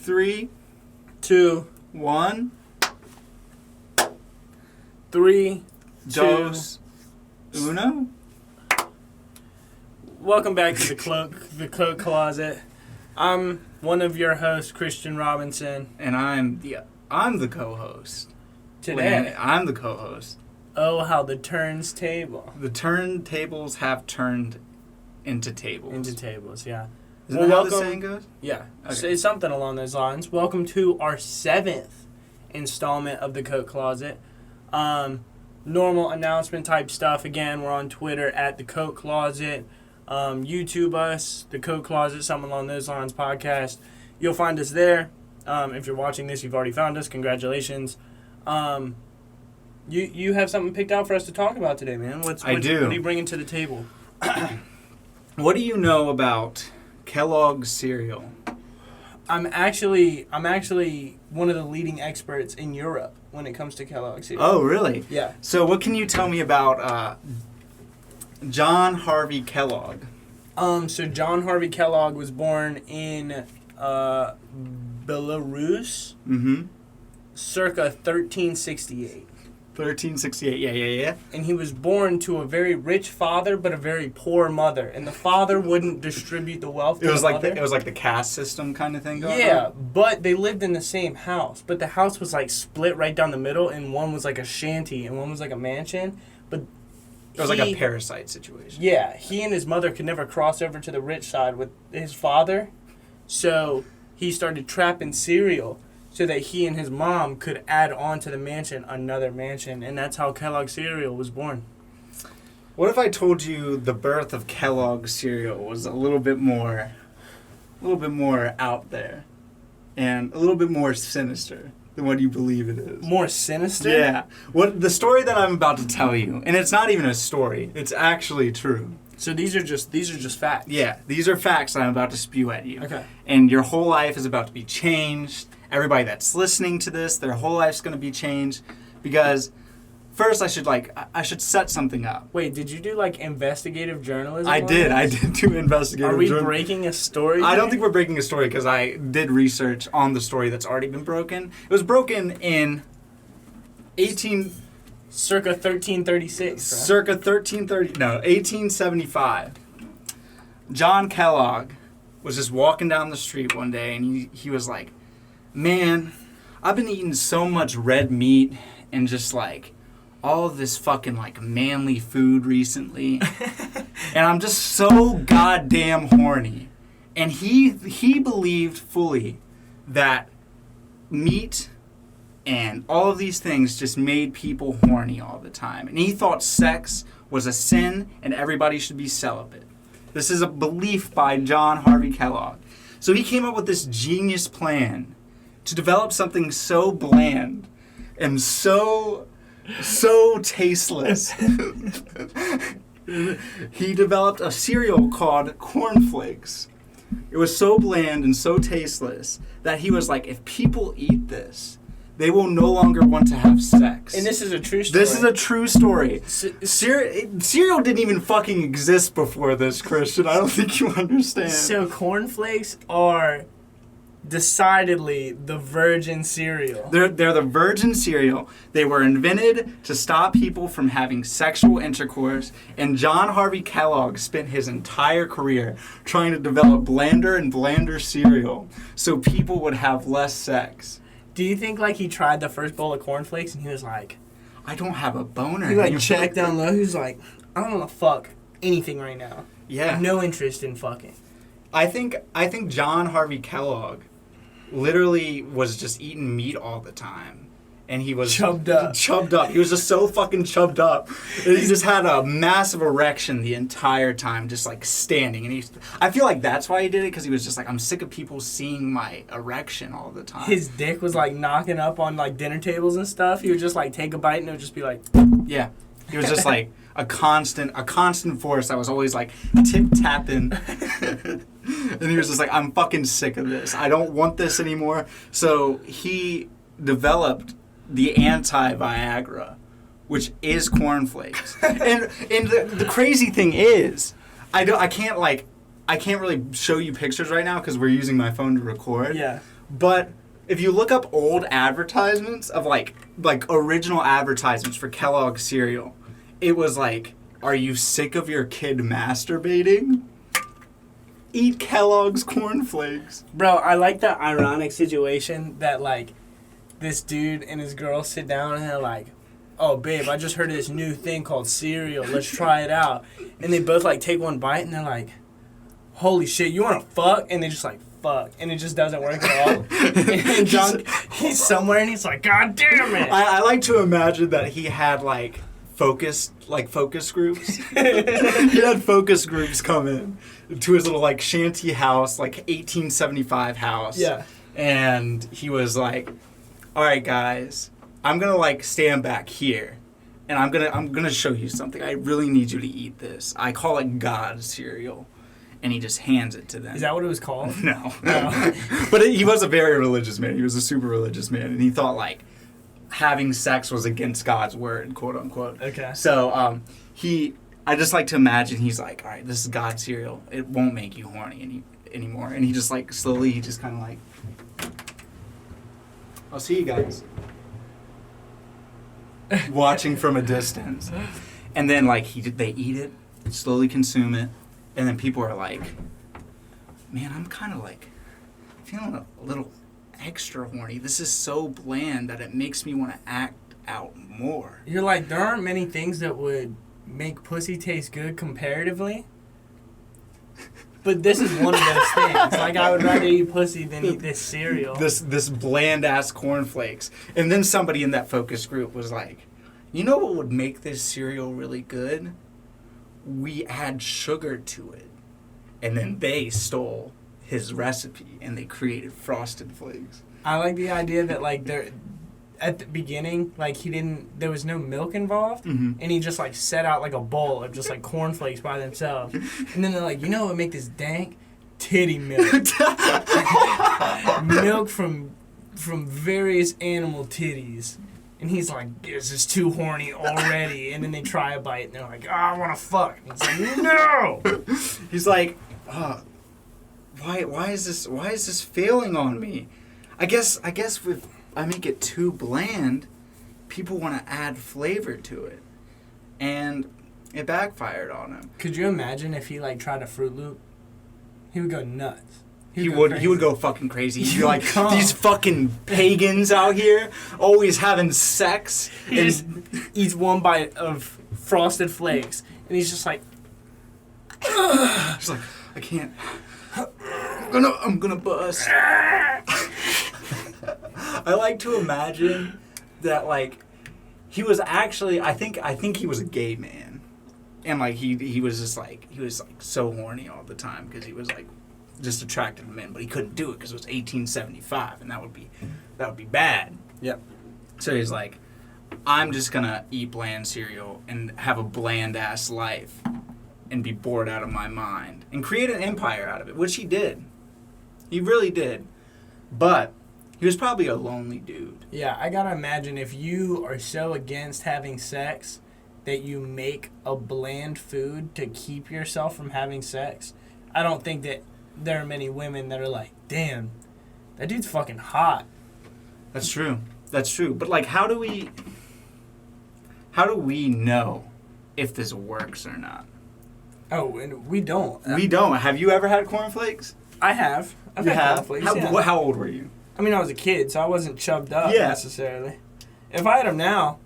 3, 2, 1. 3, Dos. Uno. Welcome back to the Coat Closet. I'm one of your hosts, Christian Robinson. And I'm the co-host. Today, I'm the co-host. Oh, how the turns table. The turntables have turned into tables. Into tables, yeah. Isn't that how the saying goes? Yeah. Okay. Say something along those lines. Welcome to our 7th installment of the Coat Closet. Normal announcement type stuff. Again, we're on Twitter at the Coat Closet. YouTube us, the Coat Closet, something along those lines podcast. You'll find us there. If you're watching this, you've already found us. Congratulations. You have something picked out for us to talk about today, man. I do. What are you bringing to the table? What do you know about Kellogg cereal? I'm actually one of the leading experts in Europe when it comes to Kellogg cereal. Oh, really? Yeah. So what can you tell me about John Harvey Kellogg? So John Harvey Kellogg was born in Belarus, circa 1368. 1368, yeah. And he was born to a very rich father, but a very poor mother. And the father wouldn't distribute the wealth to the mother. It was like the caste system kind of thing going on? Yeah, but they lived in the same house. But the house was like split right down the middle, and one was like a shanty, and one was like a mansion. But it was like a parasite situation. Yeah, he and his mother could never cross over to the rich side with his father. So he started trapping cereal so that he and his mom could add on to the mansion another mansion. And that's how Kellogg cereal was born. What if I told you the birth of Kellogg cereal was a little bit more out there and a little bit more sinister than what you believe it is? More sinister? Yeah. The story that I'm about to tell you, and it's not even a story, it's actually true. So these are just facts. Yeah, these are facts that I'm about to spew at you. Okay. And your whole life is about to be changed. Everybody that's listening to this, their whole life's going to be changed because first I should set something up. Wait, did you do like investigative journalism? I did do investigative journalism. Are we breaking a story? I don't think we're breaking a story because I did research on the story that's already been broken. It was broken in circa 1336, right? Circa 1875. John Kellogg was just walking down the street one day and he was like, man, I've been eating so much red meat and just like all of this fucking like manly food recently. And I'm just so goddamn horny. And he believed fully that meat and all of these things just made people horny all the time. And he thought sex was a sin and everybody should be celibate. This is a belief by John Harvey Kellogg. So he came up with this genius plan to develop something so bland and so tasteless. He developed a cereal called cornflakes. It was so bland and so tasteless that he was like, if people eat this, they will no longer want to have sex. And this is a true story. This is a true story. Cereal didn't even fucking exist before this, Christian. I don't think you understand. So cornflakes are decidedly the virgin cereal. They're the virgin cereal. They were invented to stop people from having sexual intercourse, and John Harvey Kellogg spent his entire career trying to develop blander and blander cereal so people would have less sex. Do you think like he tried the first bowl of cornflakes and he was like, I don't have a boner. He like checked down low. He was like, I don't want to fuck anything right now. Yeah. I have no interest in fucking. I think John Harvey Kellogg literally was just eating meat all the time. And he was chubbed up. He was just so fucking chubbed up. And he just had a massive erection the entire time, just like standing. And I feel like that's why he did it, because he was just like, I'm sick of people seeing my erection all the time. His dick was like knocking up on like dinner tables and stuff. He would just like take a bite and it would just be like, yeah. He was just like a constant force that was always like tip tapping. And he was just like, I'm fucking sick of this. I don't want this anymore. So he developed the anti-Viagra, which is cornflakes. and the crazy thing is, I can't really show you pictures right now because we're using my phone to record. Yeah. But if you look up old advertisements of like original advertisements for Kellogg cereal, it was like, are you sick of your kid masturbating? Eat Kellogg's cornflakes. Bro, I like the ironic situation that, like, this dude and his girl sit down and they're like, oh, babe, I just heard of this new thing called cereal. Let's try it out. And they both, like, take one bite and they're like, holy shit, you want to fuck? And they just, like, fuck. And it just doesn't work at all. And John, he's somewhere and he's like, God damn it. I like to imagine that he had, like, focus groups. He had focus groups come in to his little like shanty house, like 1875 house. Yeah. And he was like, all right, guys, I'm gonna like stand back here and I'm gonna show you something. I really need you to eat this. I call it God cereal. And he just hands it to them. Is that what it was called? No. Oh. But he was a very religious man. He was a super religious man. And he thought like having sex was against God's word, quote unquote. Okay. So I just like to imagine he's like, all right, this is God's cereal. It won't make you horny anymore. And he just like slowly, he just kind of like, I'll see you guys. Watching from a distance. And then like they eat it, slowly consume it. And then people are like, man, I'm kind of like feeling a little extra horny. This is so bland that it makes me want to act out more. You're like, there aren't many things that would make pussy taste good comparatively. But this is one of those things. Like, I would rather eat pussy than eat this cereal. This bland-ass cornflakes. And then somebody in that focus group was like, you know what would make this cereal really good? We add sugar to it. And then they stole his recipe and they created Frosted Flakes. I like the idea that, like, at the beginning, like, there was no milk involved, Mm-hmm. and he just, like, set out, like, a bowl of just, like, cornflakes by themselves. And then they're like, you know what would make this dank? Titty milk. Milk from various animal titties. And he's like, this is too horny already. And then they try a bite, and they're like, oh, I want to fuck. And he's like, no! He's like, why is this failing on me? I guess if I make it too bland, people want to add flavor to it. And it backfired on him. Could you imagine if he, like, tried a Fruit Loop? He would go nuts. He would go fucking crazy. He'd be like, these fucking pagans out here always having sex. He just eats one bite of Frosted Flakes, and he's just like, he's like, I can't. I'm gonna bust. I like to imagine that like he was actually I think he was a gay man, and like he was just like he was like so horny all the time because he was like just attracted to men, but he couldn't do it because it was 1875 and that would be bad. yep. So he's like, I'm just gonna eat bland cereal and have a bland ass life and be bored out of my mind and create an empire out of it, which he did. He really did. But he was probably a lonely dude. Yeah, I gotta imagine if you are so against having sex that you make a bland food to keep yourself from having sex, I don't think that there are many women that are like, damn, that dude's fucking hot. That's true. But like, how do we know if this works or not? Oh, and we don't. We don't. Have you ever had cornflakes? I have. I've had cornflakes, yeah. How old were you? I mean, I was a kid, so I wasn't chubbed up necessarily. If I had them now,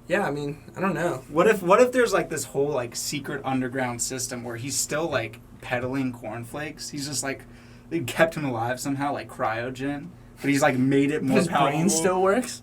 yeah, I mean, I don't know. What if there's like this whole like secret underground system where he's still like peddling cornflakes? He's just like they kept him alive somehow, like cryogen, but he's like made it more His palatable. brain still works.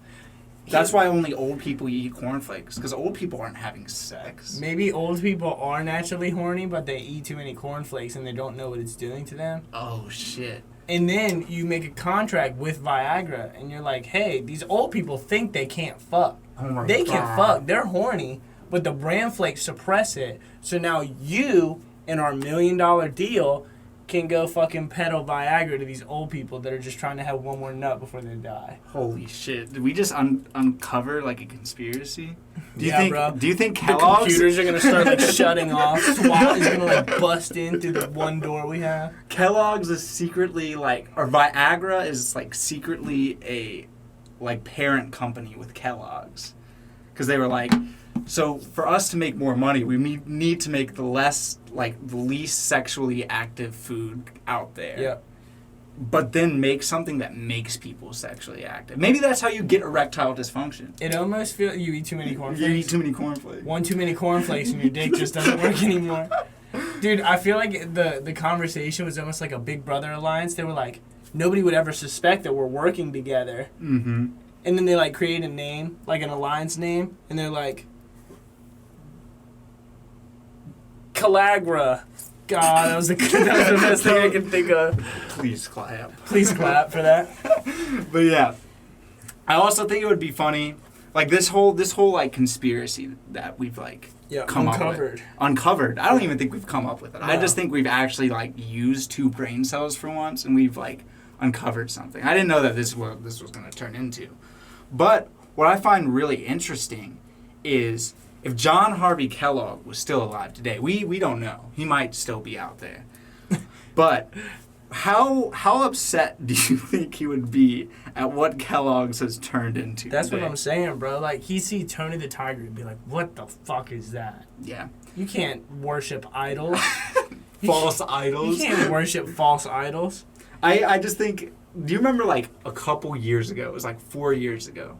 That's why only old people eat cornflakes, because old people aren't having sex. Maybe old people are naturally horny, but they eat too many cornflakes and they don't know what it's doing to them. Oh shit. And then you make a contract with Viagra, and you're like, hey, these old people think they can't fuck. Oh my They God. can fuck. They're horny, but the bran flakes suppress it. So now you, in our $1 million deal, can go fucking peddle Viagra to these old people that are just trying to have one more nut before they die. Holy shit! Did we just uncover like a conspiracy? Bro. Do you think The Kellogg's computers are gonna start like shutting off. SWAT is gonna like bust in through the one door we have. Kellogg's is secretly like, or Viagra is like secretly a like parent company with Kellogg's, because they were like, so for us to make more money, we need to make the least sexually active food out there. Yep. But then make something that makes people sexually active. Maybe that's how you get erectile dysfunction. It almost feels you eat too many cornflakes. You eat too many cornflakes. One too many cornflakes and your dick just doesn't work anymore. Dude, I feel like the conversation was almost like a Big Brother alliance. They were like, nobody would ever suspect that we're working together. Mm-hmm. And then they like create a name, like an alliance name, and they're like, Callagra. God, that was the best thing I could think of. Please clap. Please clap for that. But yeah, I also think it would be funny, like this whole like conspiracy that we've like uncovered. I don't even think we've come up with it. No. I just think we've actually like used 2 brain cells for once, and we've like uncovered something. I didn't know that this was going to turn into. But what I find really interesting is if John Harvey Kellogg was still alive today, we don't know. He might still be out there. But how upset do you think he would be at what Kellogg's has turned into? That's today? what I'm saying, bro. Like, he see Tony the Tiger and be like, what the fuck is that? Yeah. You can't worship idols. False idols. You can't worship false idols. I just think, do you remember like a couple years ago, it was like 4 years ago,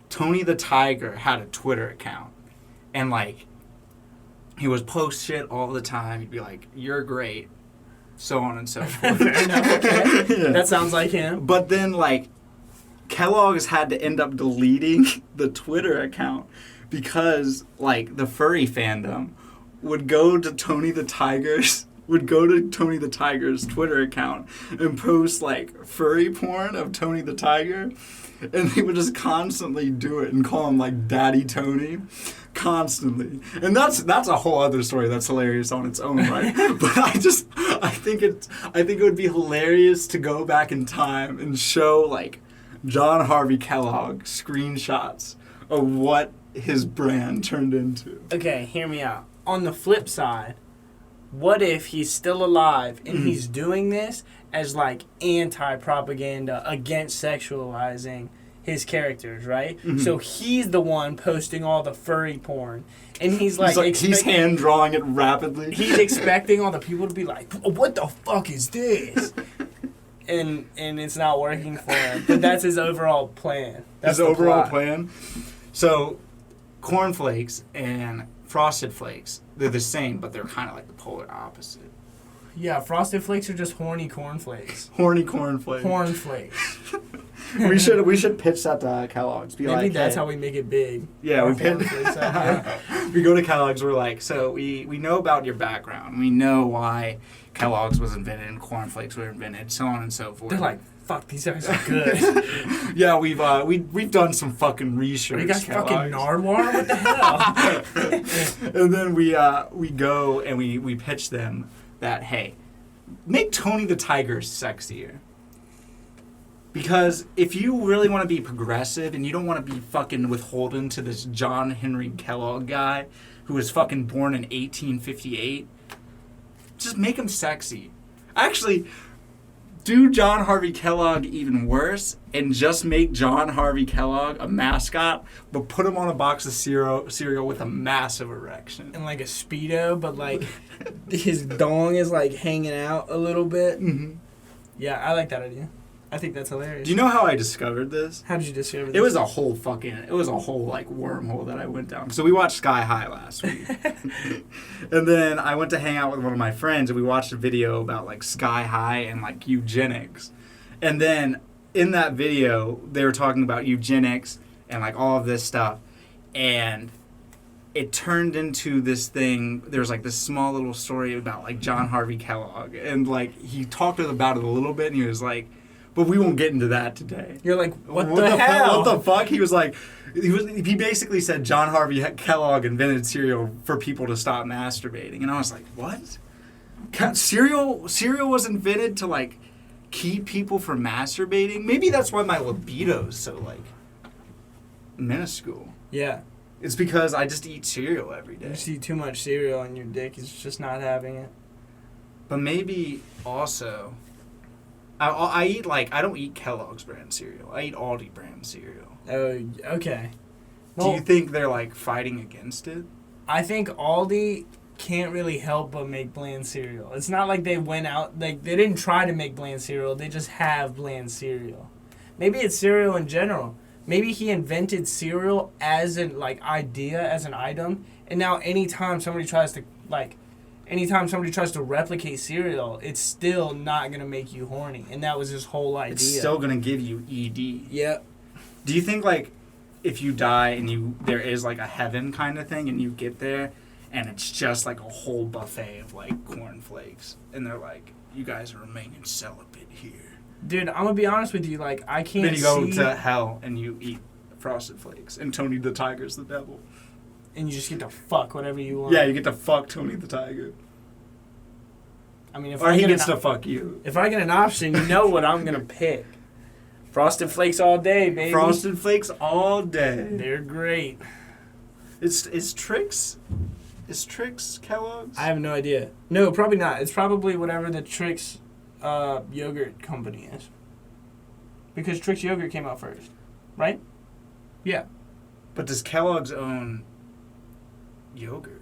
Tony the Tiger had a Twitter account. And, like, he would post shit all the time. He'd be like, you're great, so on and so forth. Fair enough, okay. Yeah. That sounds like him. But then, like, Kellogg's had to end up deleting the Twitter account because, like, the furry fandom would go to Tony the Tiger's Twitter account and post, like, furry porn of Tony the Tiger. And they would just constantly do it and call him, like, Daddy Tony. Constantly. And that's a whole other story that's hilarious on its own, right? But I think it would be hilarious to go back in time and show, like, John Harvey Kellogg screenshots of what his brand turned into. Okay, hear me out. On the flip side, what if he's still alive and he's doing this as, like, anti-propaganda against sexualizing his characters, right? Mm-hmm. So he's the one posting all the furry porn. And he's he's hand drawing it rapidly. He's expecting all the people to be like, what the fuck is this? and it's not working for him. But that's his overall plan. That's his overall plan. So cornflakes and Frosted Flakes, they're the same, but they're kind of like the polar opposite. Yeah, Frosted Flakes are just horny cornflakes. Horny cornflakes. Cornflakes. we should pitch that to Kellogg's. Maybe that's how we make it big. Yeah, we go to Kellogg's. We're like, so we know about your background. We know why Kellogg's was invented and cornflakes were invented, so on and so forth. They're like, fuck, these guys are good. Yeah, we've done some fucking research. You guys fucking Nardwuar? What the hell? And then we go and we pitch them that, hey, make Tony the Tiger sexier. Because if you really want to be progressive and you don't want to be fucking beholden to this John Henry Kellogg guy who was fucking born in 1858, just make him sexy. Actually, do John Harvey Kellogg even worse and just make John Harvey Kellogg a mascot, but put him on a box of cereal with a massive erection. And like a Speedo, but like his dong is like hanging out a little bit. Mm-hmm. Yeah, I like that idea. I think that's hilarious. Do you know how I discovered this? How did you discover this? It was a whole like wormhole that I went down. So we watched Sky High last week. And then I went to hang out with one of my friends and we watched a video about like Sky High and like eugenics. And then in that video, they were talking about eugenics and like all of this stuff. And it turned into this thing. There was like this small little story about like John Harvey Kellogg. And like he talked about it a little bit and he was like, but we won't get into that today. You're like, what the hell? What the fuck? He was like, he basically said John Harvey Kellogg invented cereal for people to stop masturbating. And I was like, what? Cereal was invented to like keep people from masturbating. Maybe that's why my libido's so like minuscule. Yeah. It's because I just eat cereal every day. You just eat too much cereal and your dick is just not having it. But maybe also, I eat like, I don't eat Kellogg's brand cereal. I eat Aldi brand cereal. Oh, okay. Do you think they're like fighting against it? I think Aldi can't really help but make bland cereal. It's not like they went out, like they didn't try to make bland cereal. They just have bland cereal. Maybe it's cereal in general. Maybe he invented cereal as an like idea, as an item, and now anytime somebody tries to replicate cereal, it's still not gonna make you horny, and that was his whole idea. It's still gonna give you ED. Yep. Do you think like if you die and there is like a heaven kind of thing, and you get there, and it's just like a whole buffet of like cornflakes, and they're like, you guys are remaining celibate here. Dude, I'm gonna be honest with you. Like, I can't. Then you go to hell and you eat Frosted Flakes, and Tony the Tiger's the devil. And you just get to fuck whatever you want. Yeah, you get to fuck Tony the Tiger. I mean, or he gets to fuck you. If I get an option, you know what I'm gonna pick. Frosted Flakes all day, baby. Frosted Flakes all day. They're great. Is Trix Kellogg's? I have no idea. No, probably not. It's probably whatever the Trix yogurt company is. Because Trix yogurt came out first, right? Yeah. But does Kellogg's own yogurt?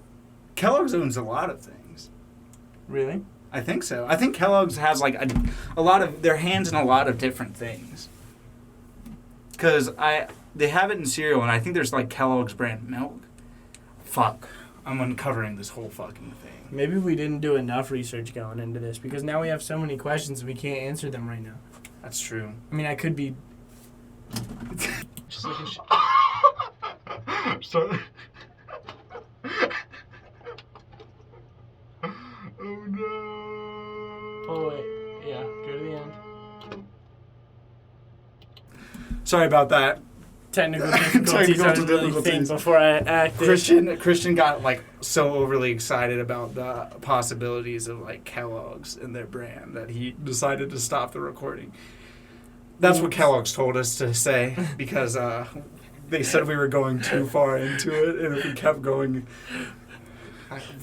Kellogg's owns a lot of things. Really? I think so. I think Kellogg's has like a lot of their hands in a lot of different things. Because they have it in cereal, and I think there's like Kellogg's brand milk. Fuck. I'm uncovering this whole fucking thing. Maybe we didn't do enough research going into this, because now we have so many questions and we can't answer them right now. That's true. I mean, I could be... just looking Sorry. Oh no. Oh wait, yeah, go to the end. Sorry about that. Technical difficulties. I didn't really think before I acted. Christian got like so overly excited about the possibilities of like Kellogg's and their brand that he decided to stop the recording. That's what Kellogg's told us to say, because they said we were going too far into it, and if we kept going,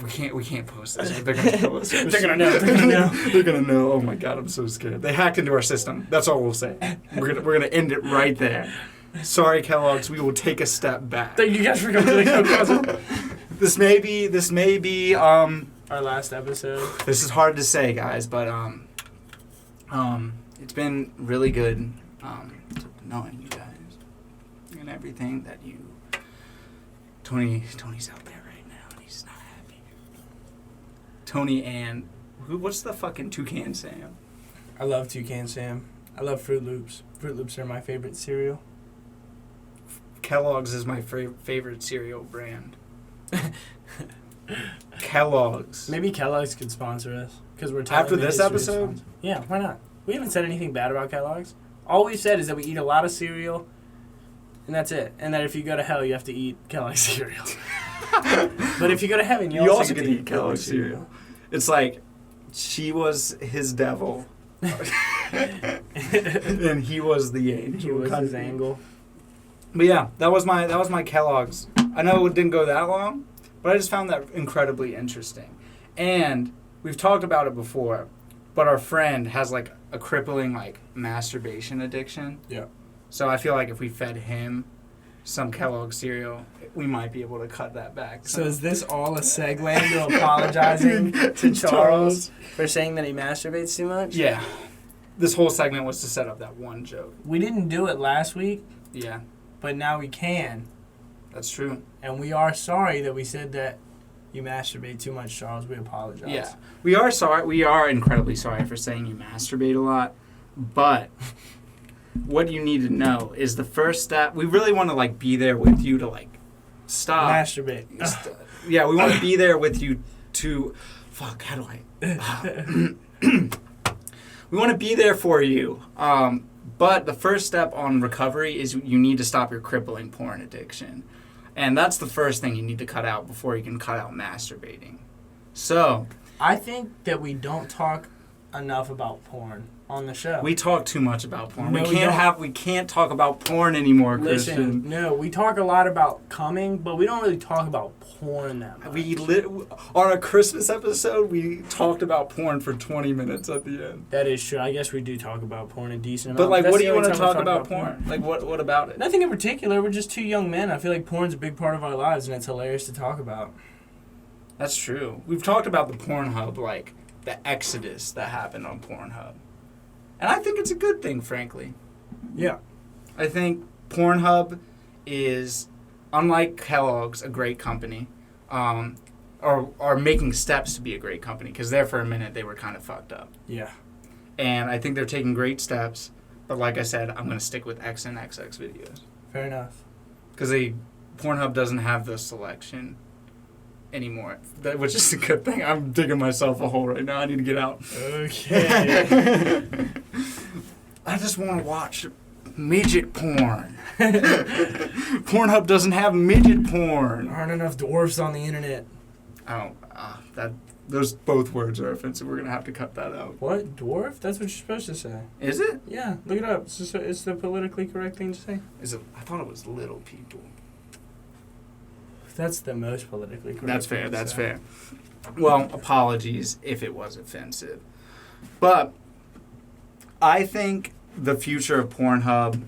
we can't post this. They're gonna kill us. They're gonna know. They're gonna know. Oh my god, I'm so scared. They hacked into our system. That's all we'll say. We're gonna end it right there. Sorry, Kellogg's. We will take a step back. Thank you guys for coming to the Coke Closet. This may be our last episode. This is hard to say, guys, but it's been really good knowing you guys and everything that you. Tony's out there right now, and he's not happy. Tony and what's the fucking Toucan Sam? I love Toucan Sam. I love Fruit Loops. Fruit Loops are my favorite cereal. Kellogg's is my favorite cereal brand. Kellogg's. Maybe Kellogg's could sponsor us, because we're after this episode. Yeah, why not? We haven't said anything bad about Kellogg's. All we've said is that we eat a lot of cereal, and that's it. And that if you go to hell, you have to eat Kellogg's cereal. But if you go to heaven, you also get to eat Kellogg's cereal. It's like she was his devil, and he was the angel. He was his angle. But yeah, that was my Kellogg's. I know it didn't go that long, but I just found that incredibly interesting. And we've talked about it before, but our friend has like a crippling like masturbation addiction. Yeah. So I feel like if we fed him some Kellogg cereal, we might be able to cut that back. So is this all a segue into apologizing to Charles for saying that he masturbates too much? Yeah. This whole segment was to set up that one joke. We didn't do it last week. Yeah. But now we can. That's true. And we are sorry that we said that you masturbate too much, Charles. We apologize. Yeah. We are sorry. We are incredibly sorry for saying you masturbate a lot. But what you need to know is the first step. We really want to like be there with you to like stop. Masturbate. Yeah, we want to be there with you to... Fuck, how do I... We want to be there for you. But the first step on recovery is you need to stop your crippling porn addiction. And that's the first thing you need to cut out before you can cut out masturbating. So, I think that we don't talk enough about porn on the show. We talk too much about porn. No, we can't talk about porn anymore, Christian. Listen, no, we talk a lot about coming, but we don't really talk about porn that much. On a Christmas episode, we talked about porn for 20 minutes at the end. That is true. I guess we do talk about porn a decent But, amount. like, what do you want to talk about porn? Like, what about it? Nothing in particular. We're just two young men. I feel like porn's a big part of our lives, and it's hilarious to talk about. That's true. We've talked about the Pornhub, like, the exodus that happened on Pornhub. And I think it's a good thing, frankly. Yeah. I think Pornhub is, unlike Kellogg's, a great company, or are making steps to be a great company, because there for a minute they were kind of fucked up. Yeah. And I think they're taking great steps, but like I said, I'm going to stick with XNXX videos. Fair enough. Because Pornhub doesn't have the selection anymore, which is a good thing. I'm digging myself a hole right now. I need to get out. Okay. I just want to watch midget porn. Pornhub doesn't have midget porn. There aren't enough dwarfs on the internet. Oh, those both words are offensive. We're gonna have to cut that out. What? Dwarf? That's what you're supposed to say. Is it? Yeah, look it up. It's the politically correct thing to say. Is it? I thought it was little people. That's the most politically correct. That's fair. That's fair. Well, apologies if it was offensive, but I think the future of Pornhub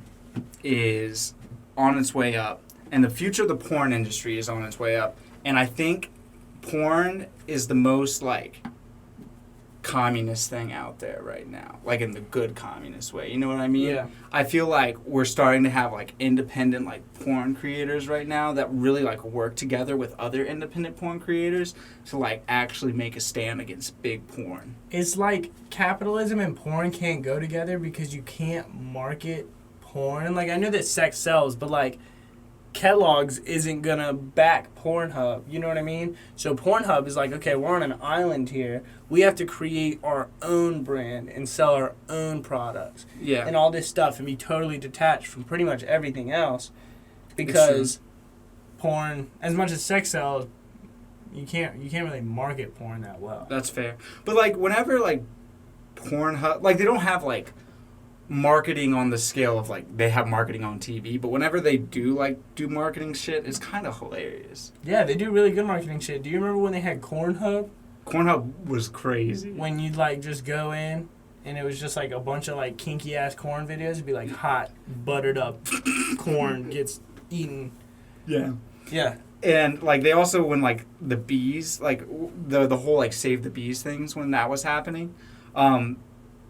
is on its way up, and the future of the porn industry is on its way up, and I think porn is the most, like, communist thing out there right now, like in the good communist way, you know what I mean? Yeah. I feel like we're starting to have, like, independent, like, porn creators right now that really, like, work together with other independent porn creators to, like, actually make a stand against big porn. It's like capitalism and porn can't go together because you can't market porn. Like, I know that sex sells, but, like, Kellogg's isn't gonna back Pornhub, you know what I mean? So Pornhub is like, okay, we're on an island here. We have to create our own brand and sell our own products. Yeah. And all this stuff and be totally detached from pretty much everything else. Because porn, as much as sex sells, you can't really market porn that well. That's fair. But, like, whenever, like, Pornhub, like, they don't have, like, marketing on the scale of, like, they have marketing on TV, but whenever they do marketing shit, it's kind of hilarious. Yeah, they do really good marketing shit. Do you remember when they had Cornhub? Cornhub was crazy. When you'd, like, just go in and it was just, like, a bunch of, like, kinky ass corn videos. It'd be like hot, buttered up corn gets eaten. Yeah. Yeah. And, like, they also, when, like, the bees, like, the whole, like, Save the Bees things, when that was happening,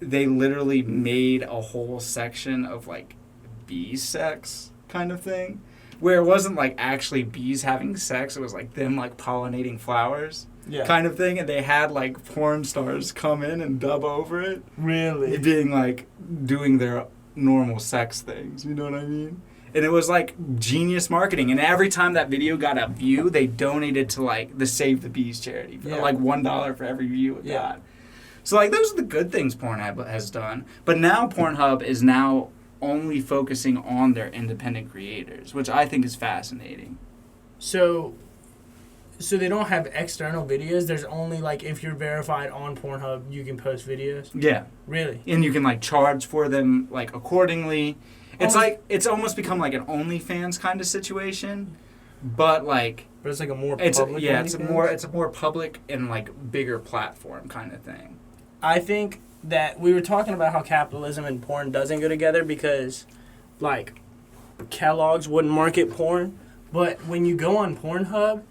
they literally made a whole section of, like, bee sex kind of thing, where it wasn't, like, actually bees having sex. It was, like, them, like, pollinating flowers kind of thing. And they had, like, porn stars come in and dub over it. Really? Being, like, doing their normal sex things. You know what I mean? And it was, like, genius marketing. And every time that video got a view, they donated to, like, the Save the Bees charity. For, like, $1 for every view it got. So, like, those are the good things Pornhub has done. But now Pornhub is now only focusing on their independent creators, which I think is fascinating. So they don't have external videos? There's only, like, if you're verified on Pornhub, you can post videos? Yeah. Really? And you can, like, charge for them, like, accordingly. It's like, it's almost become, like, an OnlyFans kind of situation. But, like... But it's, like, a more public it's a more public and, like, bigger platform kind of thing. I think that we were talking about how capitalism and porn doesn't go together because, like, Kellogg's wouldn't market porn. But when you go on Pornhub,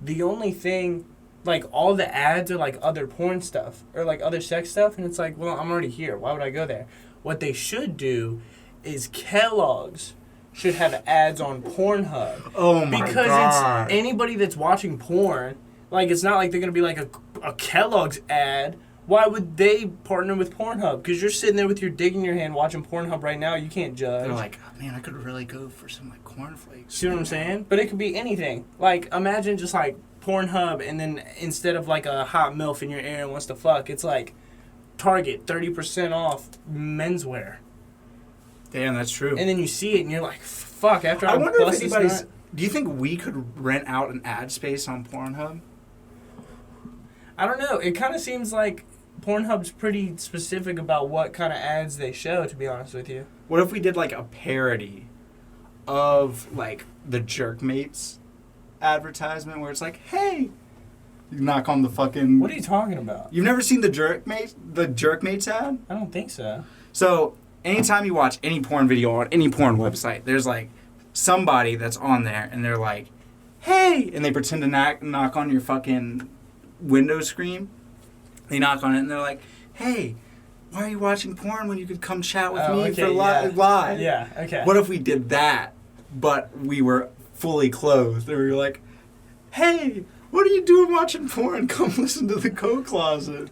the only thing, like, all the ads are, like, other porn stuff or, like, other sex stuff. And it's like, well, I'm already here. Why would I go there? What they should do is Kellogg's should have ads on Pornhub. Oh, my God. Because it's anybody that's watching porn, like, it's not like they're going to be, like, a Kellogg's ad. Why would they partner with Pornhub? Because you're sitting there with your dick in your hand watching Pornhub right now. You can't judge. They're like, oh, man, I could really go for some, like, cornflakes. See what I'm saying? But it could be anything. Like, imagine just, like, Pornhub, and then instead of, like, a hot MILF in your ear and wants to fuck, it's, like, Target, 30% off menswear. Damn, that's true. And then you see it, and you're like, fuck, after I wonder bust if this anybody's... nut. Do you think we could rent out an ad space on Pornhub? I don't know. It kind of seems like Pornhub's pretty specific about what kind of ads they show, to be honest with you. What if we did like a parody of like the Jerkmates advertisement where it's like, hey, you knock on the fucking... What are you talking about? You've never seen the Jerkmates ad? I don't think so. So anytime you watch any porn video on any porn website, there's like somebody that's on there and they're like, hey, and they pretend to knock on your fucking window screen. They knock on it and they're like, hey, why are you watching porn when you could come chat with me for live? Yeah, okay. What if we did that, but we were fully clothed? And we were like, hey, what are you doing watching porn? Come listen to the Coat Closet.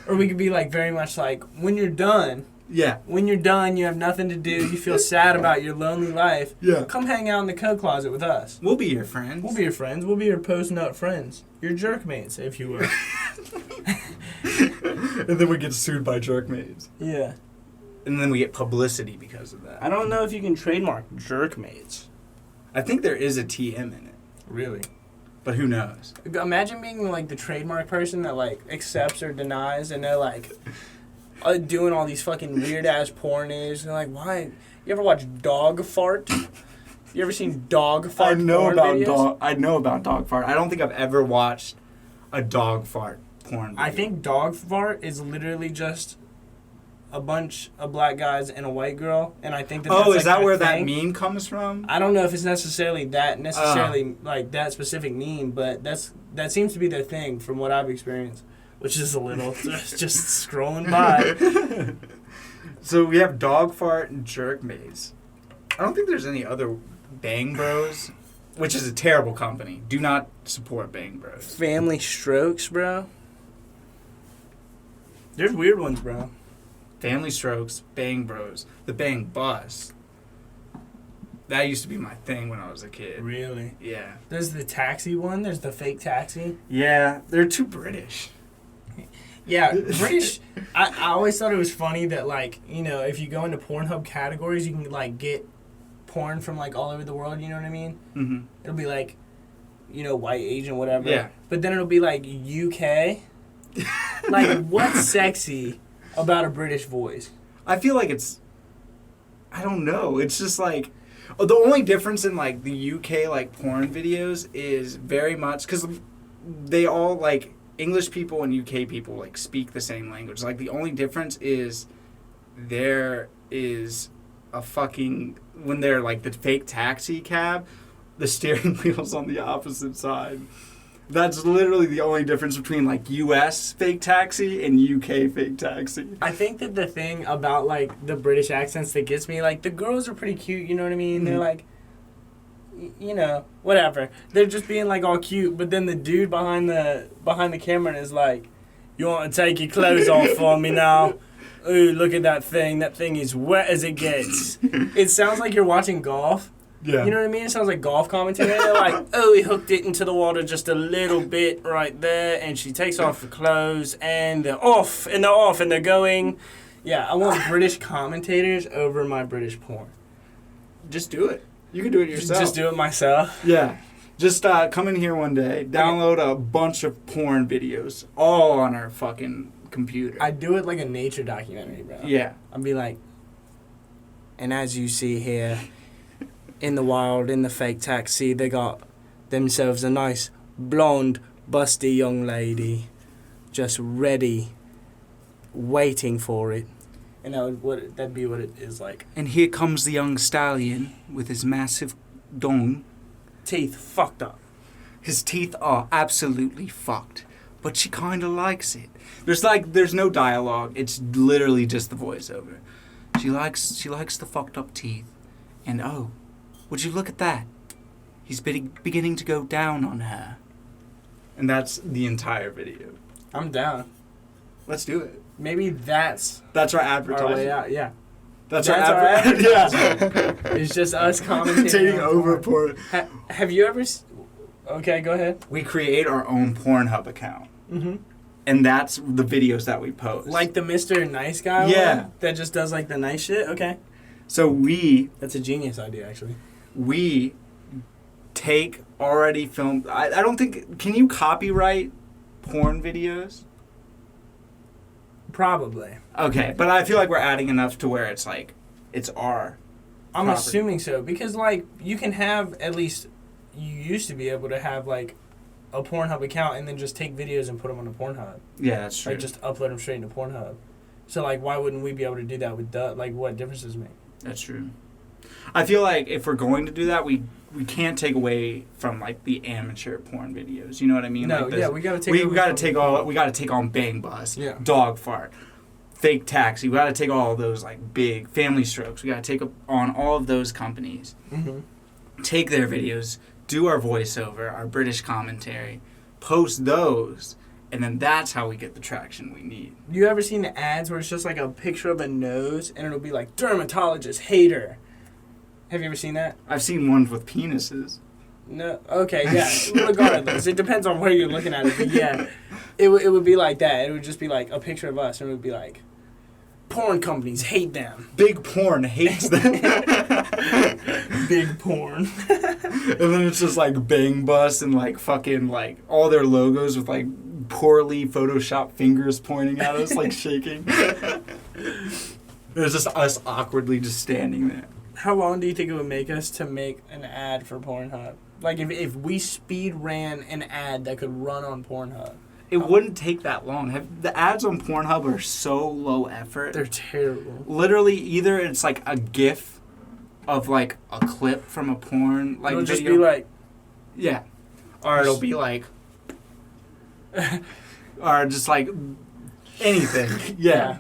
Or we could be like very much like, when you're done, you have nothing to do, you feel sad about your lonely life, come hang out in the Coat Closet with us. We'll be your friends. We'll be your post-nut friends. Your jerkmates, if you will. And then we get sued by Jerkmates. Yeah. And then we get publicity because of that. I don't know if you can trademark jerkmates. I think there is a TM in it. Really? But who knows? Imagine being like the trademark person that like accepts or denies, and they're like doing all these fucking weird ass porn news. And they're like, why? You ever watch Dog Fart? You ever seen Dog Fart? I know about Dog Fart. I don't think I've ever watched a Dog Fart porn video. I think Dog Fart is literally just a bunch of black guys and a white girl, and I think that's is that where that meme comes from? I don't know if it's necessarily like that specific meme, but that seems to be their thing from what I've experienced, which is a little just scrolling by. So we have Dog Fart and Jerkmates. I don't think there's any other Bang Bros, which is a terrible company. Do not support Bang Bros. Family Strokes, bro. There's weird ones, bro. Family Strokes, Bang Bros, the Bang Bus. That used to be my thing when I was a kid. Really? Yeah. There's the taxi one. There's the fake taxi. Yeah, they're too British. Yeah, British. I always thought it was funny that, like, you know, if you go into Pornhub categories, you can, like, get porn from, like, all over the world, you know what I mean? Mm-hmm. It'll be, like, you know, white, Asian, whatever. Yeah. But then it'll be, like, UK. Like, what's sexy about a British voice? I feel like it's... I don't know. It's just, like... the only difference in, like, the UK, like, porn videos is very much... Because they all, like... English people and UK people, like, speak the same language. Like, the only difference is there is a fucking... When they're, like, the fake taxi cab, the steering wheel's on the opposite side. That's literally the only difference between, like, US fake taxi and UK fake taxi. I think that the thing about, like, the British accents that gets me, like, the girls are pretty cute, you know what I mean? Mm-hmm. They're, like... you know, whatever. They're just being like all cute, but then the dude behind the camera is like, "You want to take your clothes off for me now? Ooh, look at that thing. That thing is wet as it gets." It sounds like you're watching golf. Yeah. You know what I mean? It sounds like golf commentary. They're like, "Oh, he hooked it into the water just a little bit right there," and she takes off the clothes, and they're off, and they're going. Yeah, I want British commentators over my British porn. Just do it. You can do it yourself. Just do it myself? Yeah. Just come in here one day, download a bunch of porn videos, all on our fucking computer. I'd do it like a nature documentary, bro. Yeah. I'd be like, and as you see here, in the wild, in the fake taxi, they got themselves a nice, blonde, busty young lady, just ready, waiting for it. And that'd be what it is like. And here comes the young stallion with his massive dong. Teeth fucked up. His teeth are absolutely fucked. But she kind of likes it. There's no dialogue. It's literally just the voiceover. She likes the fucked up teeth. And oh, would you look at that? He's beginning to go down on her. And that's the entire video. I'm down. Let's do it. Maybe that's our advertising. Our way out, yeah. That's our advertising. Yeah. It's just us commentating over porn. Have you ever... Okay, go ahead. We create our own Pornhub account. Mm-hmm. And that's the videos that we post. Like the Mr. Nice Guy one? That just does like the nice shit? Okay. So That's a genius idea, actually. We take already filmed... I don't think... Can you copyright porn videos? Probably. Okay, but I feel like we're adding enough to where it's like, it's our I'm property. assuming so, because, like, you can have, at least, you used to be able to have, like, a Pornhub account and then just take videos and put them on a Pornhub. Yeah, that's true. Like, just upload them straight into Pornhub. So, like, why wouldn't we be able to do that with, like, what difference does it make? That's true. I feel like if we're going to do that, we can't take away from like the amateur porn videos. You know what I mean? No, like yeah, we gotta take. We gotta take on Bang Bus, Dog Fart, Fake Taxi. We gotta take all of those like big Family Strokes. We gotta take on all of those companies. Mm-hmm. Take their videos, do our voiceover, our British commentary, post those, and then that's how we get the traction we need. You ever seen the ads where it's just like a picture of a nose and it'll be like dermatologist hater? Have you ever seen that? I've seen ones with penises. No. Okay, yeah. Regardless, it depends on where you're looking at it. But yeah, it would be like that. It would just be like a picture of us, and it would be like, porn companies hate them. Big porn hates them. Big porn. And then it's just like Bang Bus and like fucking like all their logos with like poorly photoshopped fingers pointing at us, like shaking. It's just us awkwardly just standing there. How long do you think it would make us to make an ad for Pornhub? Like, if we speed ran an ad that could run on Pornhub. It wouldn't take that long. The ads on Pornhub are so low effort. They're terrible. Literally, either it's like a GIF of like a clip from a porn like it'll video. Just be like... Yeah. Or it'll be like... or just like anything. Yeah.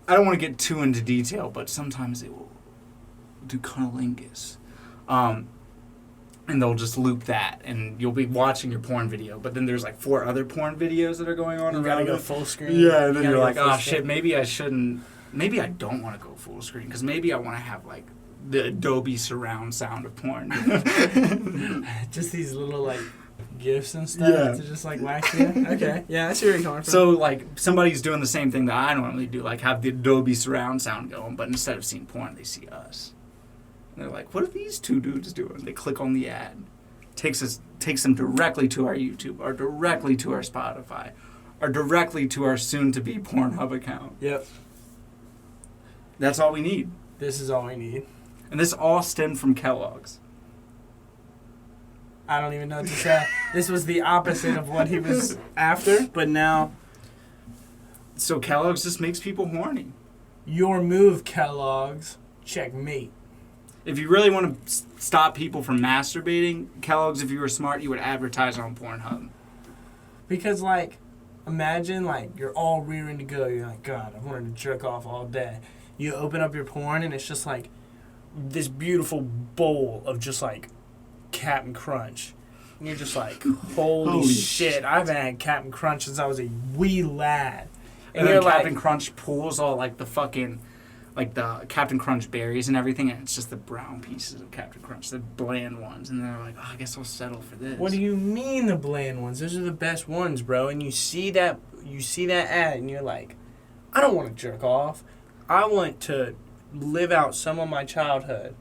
I don't want to get too into detail, but sometimes they will do cunnilingus. And they'll just loop that, and you'll be watching your porn video, but then there's like 4 other porn videos that are going on. You gotta go full screen. Yeah, and then you're like, oh shit, maybe I shouldn't, maybe I don't want to go full screen, because maybe I want to have like the Adobe surround sound of porn. Just these little like GIFs and stuff to just like wax you. Okay, yeah, I see where you're coming from. So like somebody's doing the same thing that I normally do, like have the Adobe surround sound going, but instead of seeing porn, they see us. And they're like, what are these 2 dudes doing? They click on the ad. Takes them directly to our YouTube, or directly to our Spotify, or directly to our soon-to-be Pornhub account. Yep. That's all we need. This is all we need. And this all stemmed from Kellogg's. I don't even know what to say. This was the opposite of what he was after, but now... So Kellogg's just makes people horny. Your move, Kellogg's. Checkmate. If you really want to stop people from masturbating, Kellogg's, if you were smart, you would advertise on Pornhub. Because, like, imagine, like, you're all rearing to go. You're like, God, I wanted to jerk off all day. You open up your porn, and it's just, like, this beautiful bowl of just, like, Captain Crunch. And you're just like, holy shit, I haven't had Captain Crunch since I was a wee lad. And then Captain Crunch pulls all, like, the fucking... like the Captain Crunch berries and everything, and it's just the brown pieces of Captain Crunch, the bland ones, and they're like, oh, I guess I'll settle for this. What do you mean the bland ones? Those are the best ones, bro. And you see that ad, and you're like, I don't want to jerk off. I want to live out some of my childhood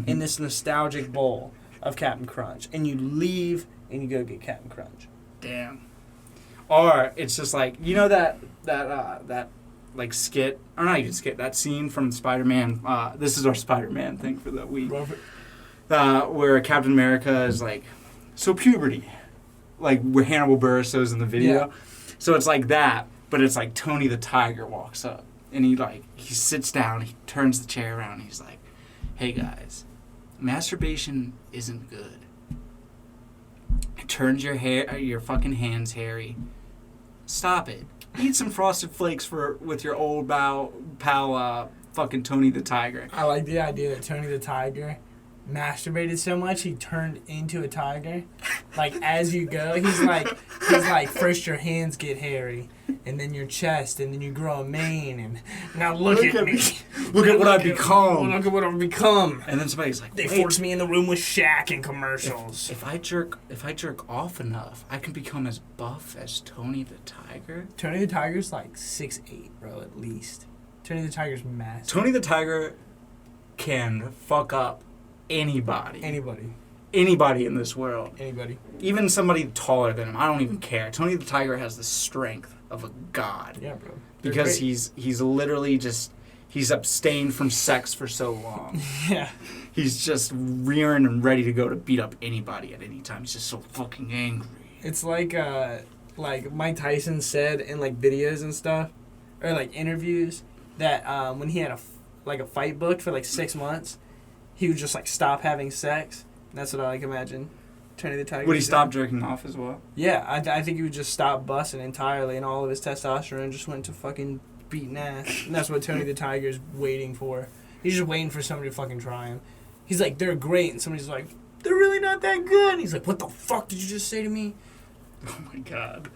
in this nostalgic bowl of Captain Crunch. And you leave, and you go get Captain Crunch. Damn. Or it's just like, you know that like skit, or not even skit, that scene from Spider-Man, this is our Spider-Man thing for the week, where Captain America is like, so puberty, like where Hannibal Buress is in the video. Yeah. So it's like that, but it's like Tony the Tiger walks up, and he sits down, he turns the chair around, and he's like, hey guys, masturbation isn't good. It turns your fucking hands hairy. Stop it. Eat some Frosted Flakes with your old pal, fucking Tony the Tiger. I like the idea that Tony the Tiger masturbated so much he turned into a tiger. Like, as you go, he's like, first your hands get hairy, and then your chest, and then you grow a mane, and now look at me. Look at what I've become. Look at what I've become. And then somebody's like, they forced me in the room with Shaq in commercials. If I jerk off enough, I can become as buff as Tony the Tiger. Tony the Tiger's like 6'8", bro, at least. Tony the Tiger's massive. Tony the Tiger can fuck up anybody. anybody in this world. Anybody. Even somebody taller than him. I don't even care. Tony the Tiger has the strength of a god. Yeah, bro. Because he's literally just... He's abstained from sex for so long. Yeah. He's just rearing and ready to go to beat up anybody at any time. He's just so fucking angry. It's like Mike Tyson said in like videos and stuff, or like interviews, that when he had a fight booked for like 6 months, he would just like stop having sex. That's what I like imagine. Tony the Tiger. Would he stop jerking off as well? Yeah, I think he would just stop busting entirely, and all of his testosterone just went to fucking beating ass. And that's what Tony the Tiger's waiting for. He's just waiting for somebody to fucking try him. He's like, they're great, and somebody's like, they're really not that good. And he's like, what the fuck did you just say to me? Oh my god.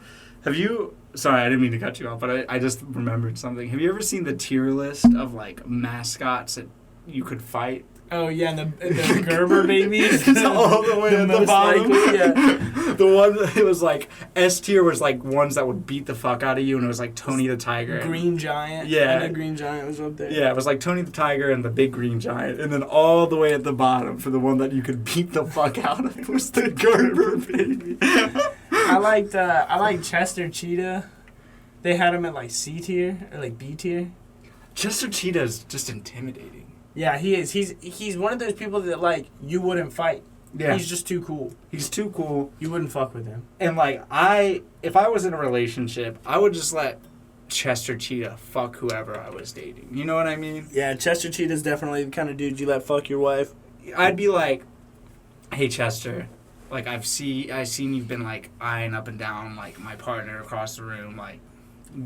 Have you... Sorry, I didn't mean to cut you off, but I just remembered something. Have you ever seen the tier list of, like, mascots that you could fight? Oh, yeah, and the Gerber babies. It's all the way at the bottom. Likely, yeah. The one, it was like, S tier was like ones that would beat the fuck out of you, and it was like Tony the Tiger. Green Giant. Yeah. I know Green Giant was up there. Yeah, it was like Tony the Tiger and the big green giant. And then all the way at the bottom, for the one that you could beat the fuck out of, was the Gerber baby. I liked Chester Cheetah. They had him at like C tier, or like B tier. Chester Cheetah is just intimidating. Yeah, he is. He's one of those people that, like, you wouldn't fight. Yeah. He's just too cool. He's too cool. You wouldn't fuck with him. And, like, if I was in a relationship, I would just let Chester Cheetah fuck whoever I was dating. You know what I mean? Yeah, Chester Cheetah's definitely the kind of dude you let fuck your wife. I'd be like, hey, Chester, like, I seen you've been, like, eyeing up and down, like, my partner across the room, like,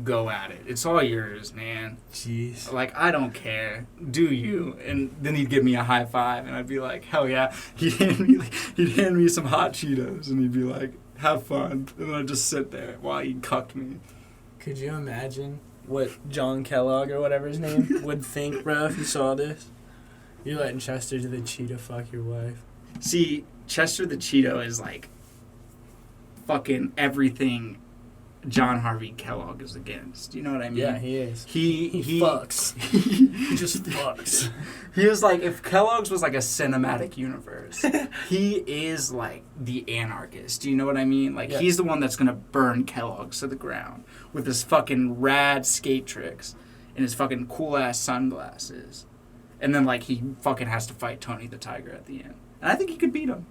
go at it. It's all yours, man. Jeez. Like, I don't care. Do you? And then he'd give me a high five, and I'd be like, hell yeah. He'd hand me some hot Cheetos, and he'd be like, have fun. And then I'd just sit there while he cucked me. Could you imagine what John Kellogg, or whatever his name, would think, bro, if he saw this? You're letting Chester the Cheetah fuck your wife. See, Chester the Cheeto is like fucking everything John Harvey Kellogg is against. You know what I mean? Yeah, he is. He fucks. He just fucks. He was like, if Kellogg's was like a cinematic universe, he is like the anarchist. Do you know what I mean? Like, yeah. He's the one that's going to burn Kellogg's to the ground with his fucking rad skate tricks and his fucking cool-ass sunglasses. And then, like, he fucking has to fight Tony the Tiger at the end. And I think he could beat him.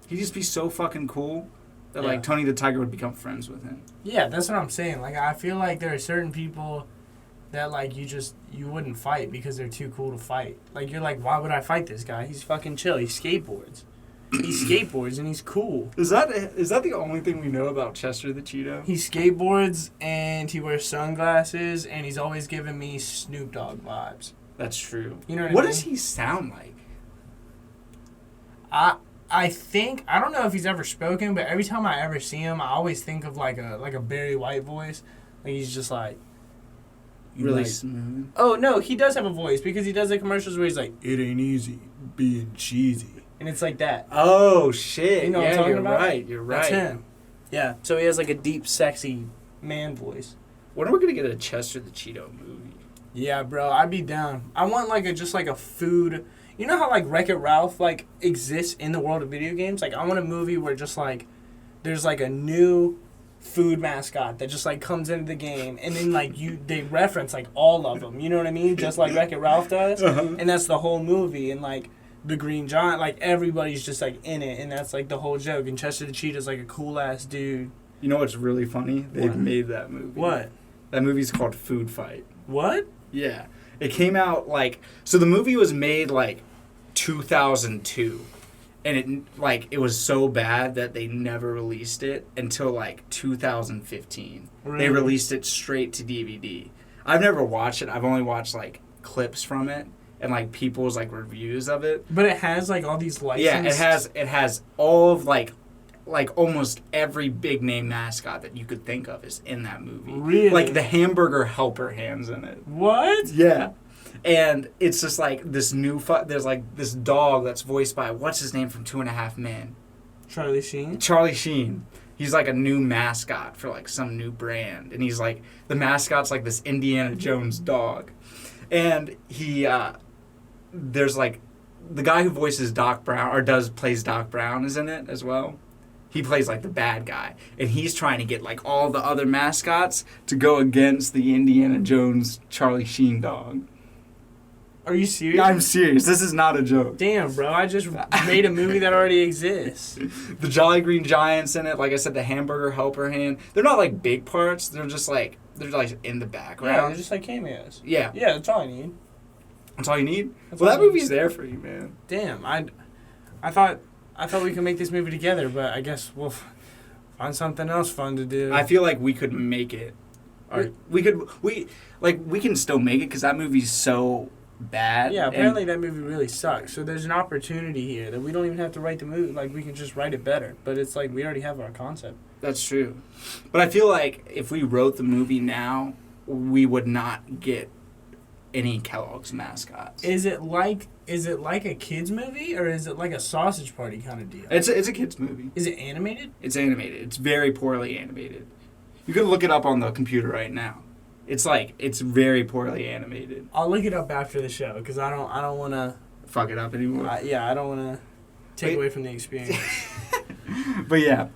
He'd just be so fucking cool that, like, Tony the Tiger would become friends with him. Yeah, that's what I'm saying. Like, I feel like there are certain people that, like, you wouldn't fight because they're too cool to fight. Like, you're like, why would I fight this guy? He's fucking chill. He skateboards. He skateboards and he's cool. Is that the only thing we know about Chester the Cheeto? He skateboards and he wears sunglasses and he's always giving me Snoop Dogg vibes. That's true. You know what I mean? What does he sound like? I think, I don't know if he's ever spoken, but every time I ever see him, I always think of like a Barry White voice. Like, he's just like Really like, smooth. Oh no, he does have a voice because he does the commercials where he's like, "It ain't easy being cheesy," and it's like that. Oh shit! You know yeah, what I'm talking you're about? right. You're right. That's him. Yeah. So he has like a deep, sexy man voice. When are we gonna get a Chester the Cheeto movie? Yeah, bro, I'd be down. I want like just a food. You know how like Wreck-It Ralph like exists in the world of video games? Like, I want a movie where just like there's like a new food mascot that just like comes into the game, and then like they reference like all of them. You know what I mean? Just like Wreck-It Ralph does, and that's the whole movie. And like the Green Giant, like everybody's just like in it, and that's like the whole joke. And Chester the Cheetah's like a cool ass dude. You know what's really funny? They've What? made that movie. What? That movie's called Food Fight. What? Yeah. It came out like... So the movie was made like 2002. And it was so bad that they never released it until like 2015. Really? They released it straight to DVD. I've never watched it. I've only watched like clips from it and like people's like reviews of it. But it has like all these licensed... Yeah, it has all of like almost every big name mascot that you could think of is in that movie. Really? Like the hamburger helper hands in it. What? Yeah. And it's just like this there's like this dog that's voiced by, what's his name from 2.5 Men? Charlie Sheen? Charlie Sheen. He's like a new mascot for like some new brand. And he's like, the mascot's like this Indiana Jones dog. And he, there's like the guy who voices Doc Brown, or plays Doc Brown, is in it as well. He plays, like, the bad guy. And he's trying to get, like, all the other mascots to go against the Indiana Jones Charlie Sheen dog. Are you serious? Yeah, I'm serious. This is not a joke. Damn, bro. I just made a movie that already exists. The Jolly Green Giant's in it. Like I said, the Hamburger Helper Hand. They're not, like, big parts. They're just, like, in the background. Yeah, they're just like cameos. Yeah. Yeah, that's all I need. That's all you need? That's Well, all that I movie's there for you, man. Damn, I thought we could make this movie together, but I guess we'll find something else fun to do. I feel like we could make it. Or we can still make it because that movie's so bad. Yeah, apparently that movie really sucks. So there's an opportunity here that we don't even have to write the movie. Like, we can just write it better. But it's like we already have our concept. That's true. But I feel like if we wrote the movie now, we would not get any Kellogg's mascots. Is it like a kids movie, or is it like a Sausage Party kind of deal? It's a kids movie. Is it animated? It's animated. It's very poorly animated. You can look it up on the computer right now. It's very poorly animated. I'll look it up after the show because I don't want to fuck it up anymore. I don't want to take away from the experience. But yeah,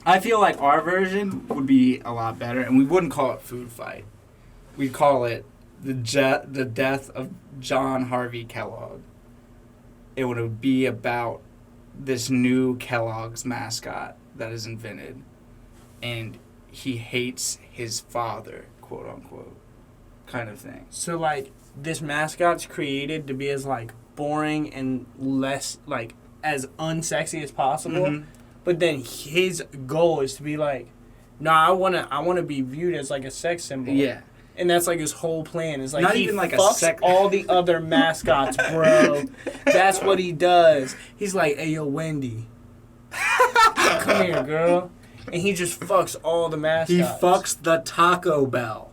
I feel like our version would be a lot better, and we wouldn't call it Food Fight. We'd call it the death of John Harvey Kellogg. It would be about this new Kellogg's mascot that is invented, and he hates his father, quote unquote, kind of thing. So, like, this mascot's created to be as, like, boring and less, like, as unsexy as possible. Mm-hmm. But then his goal is to be like, no, I wanna be viewed as, like, a sex symbol. Yeah. And that's, like, his whole plan. Is like, not he even like fucks all the other mascots, bro. That's what he does. He's like, hey, yo, Wendy. Come here, girl. And he just fucks all the mascots. He fucks the Taco Bell.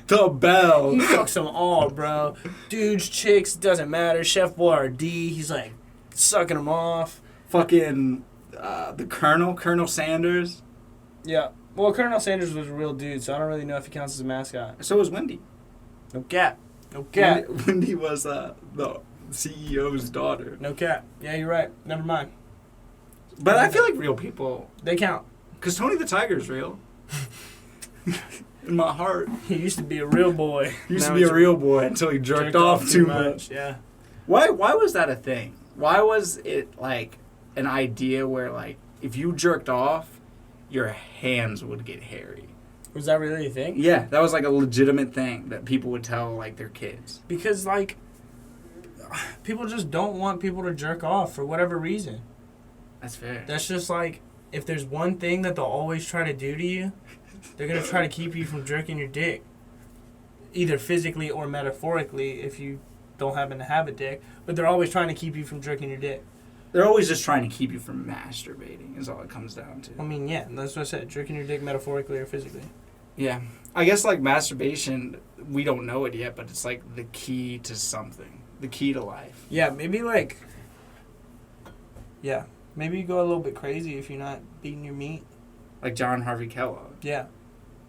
The Bell. He fucks them all, bro. Dudes, chicks, doesn't matter. Chef Boyardee, he's like sucking them off. Fucking the Colonel Sanders. Yeah. Well, Colonel Sanders was a real dude, so I don't really know if he counts as a mascot. So was Wendy. No cap. No cap. Wendy was the CEO's daughter. No cap. Yeah, you're right. Never mind. But I feel like real people... They count. Because Tony the Tiger's real. In my heart. He used to be a real boy. He used to be a real boy until he jerked off too much. Yeah. Why was that a thing? Why was it, like, an idea where, like, if you jerked off, your hands would get hairy? Was that really a thing? Yeah, that was, like, a legitimate thing that people would tell, like, their kids. Because, like, people just don't want people to jerk off for whatever reason. That's fair. That's just like, if there's one thing that they'll always try to do to you, they're going to try to keep you from jerking your dick. Either physically or metaphorically if you don't happen to have a dick. But they're always trying to keep you from jerking your dick. They're always just trying to keep you from masturbating is all it comes down to. I mean, yeah, that's what I said. Jerking your dick metaphorically or physically. Yeah. I guess, like, masturbation, we don't know it yet, but it's, like, the key to something. The key to life. Yeah, maybe, like... Yeah. Maybe you go a little bit crazy if you're not beating your meat. Like John Harvey Kellogg. Yeah.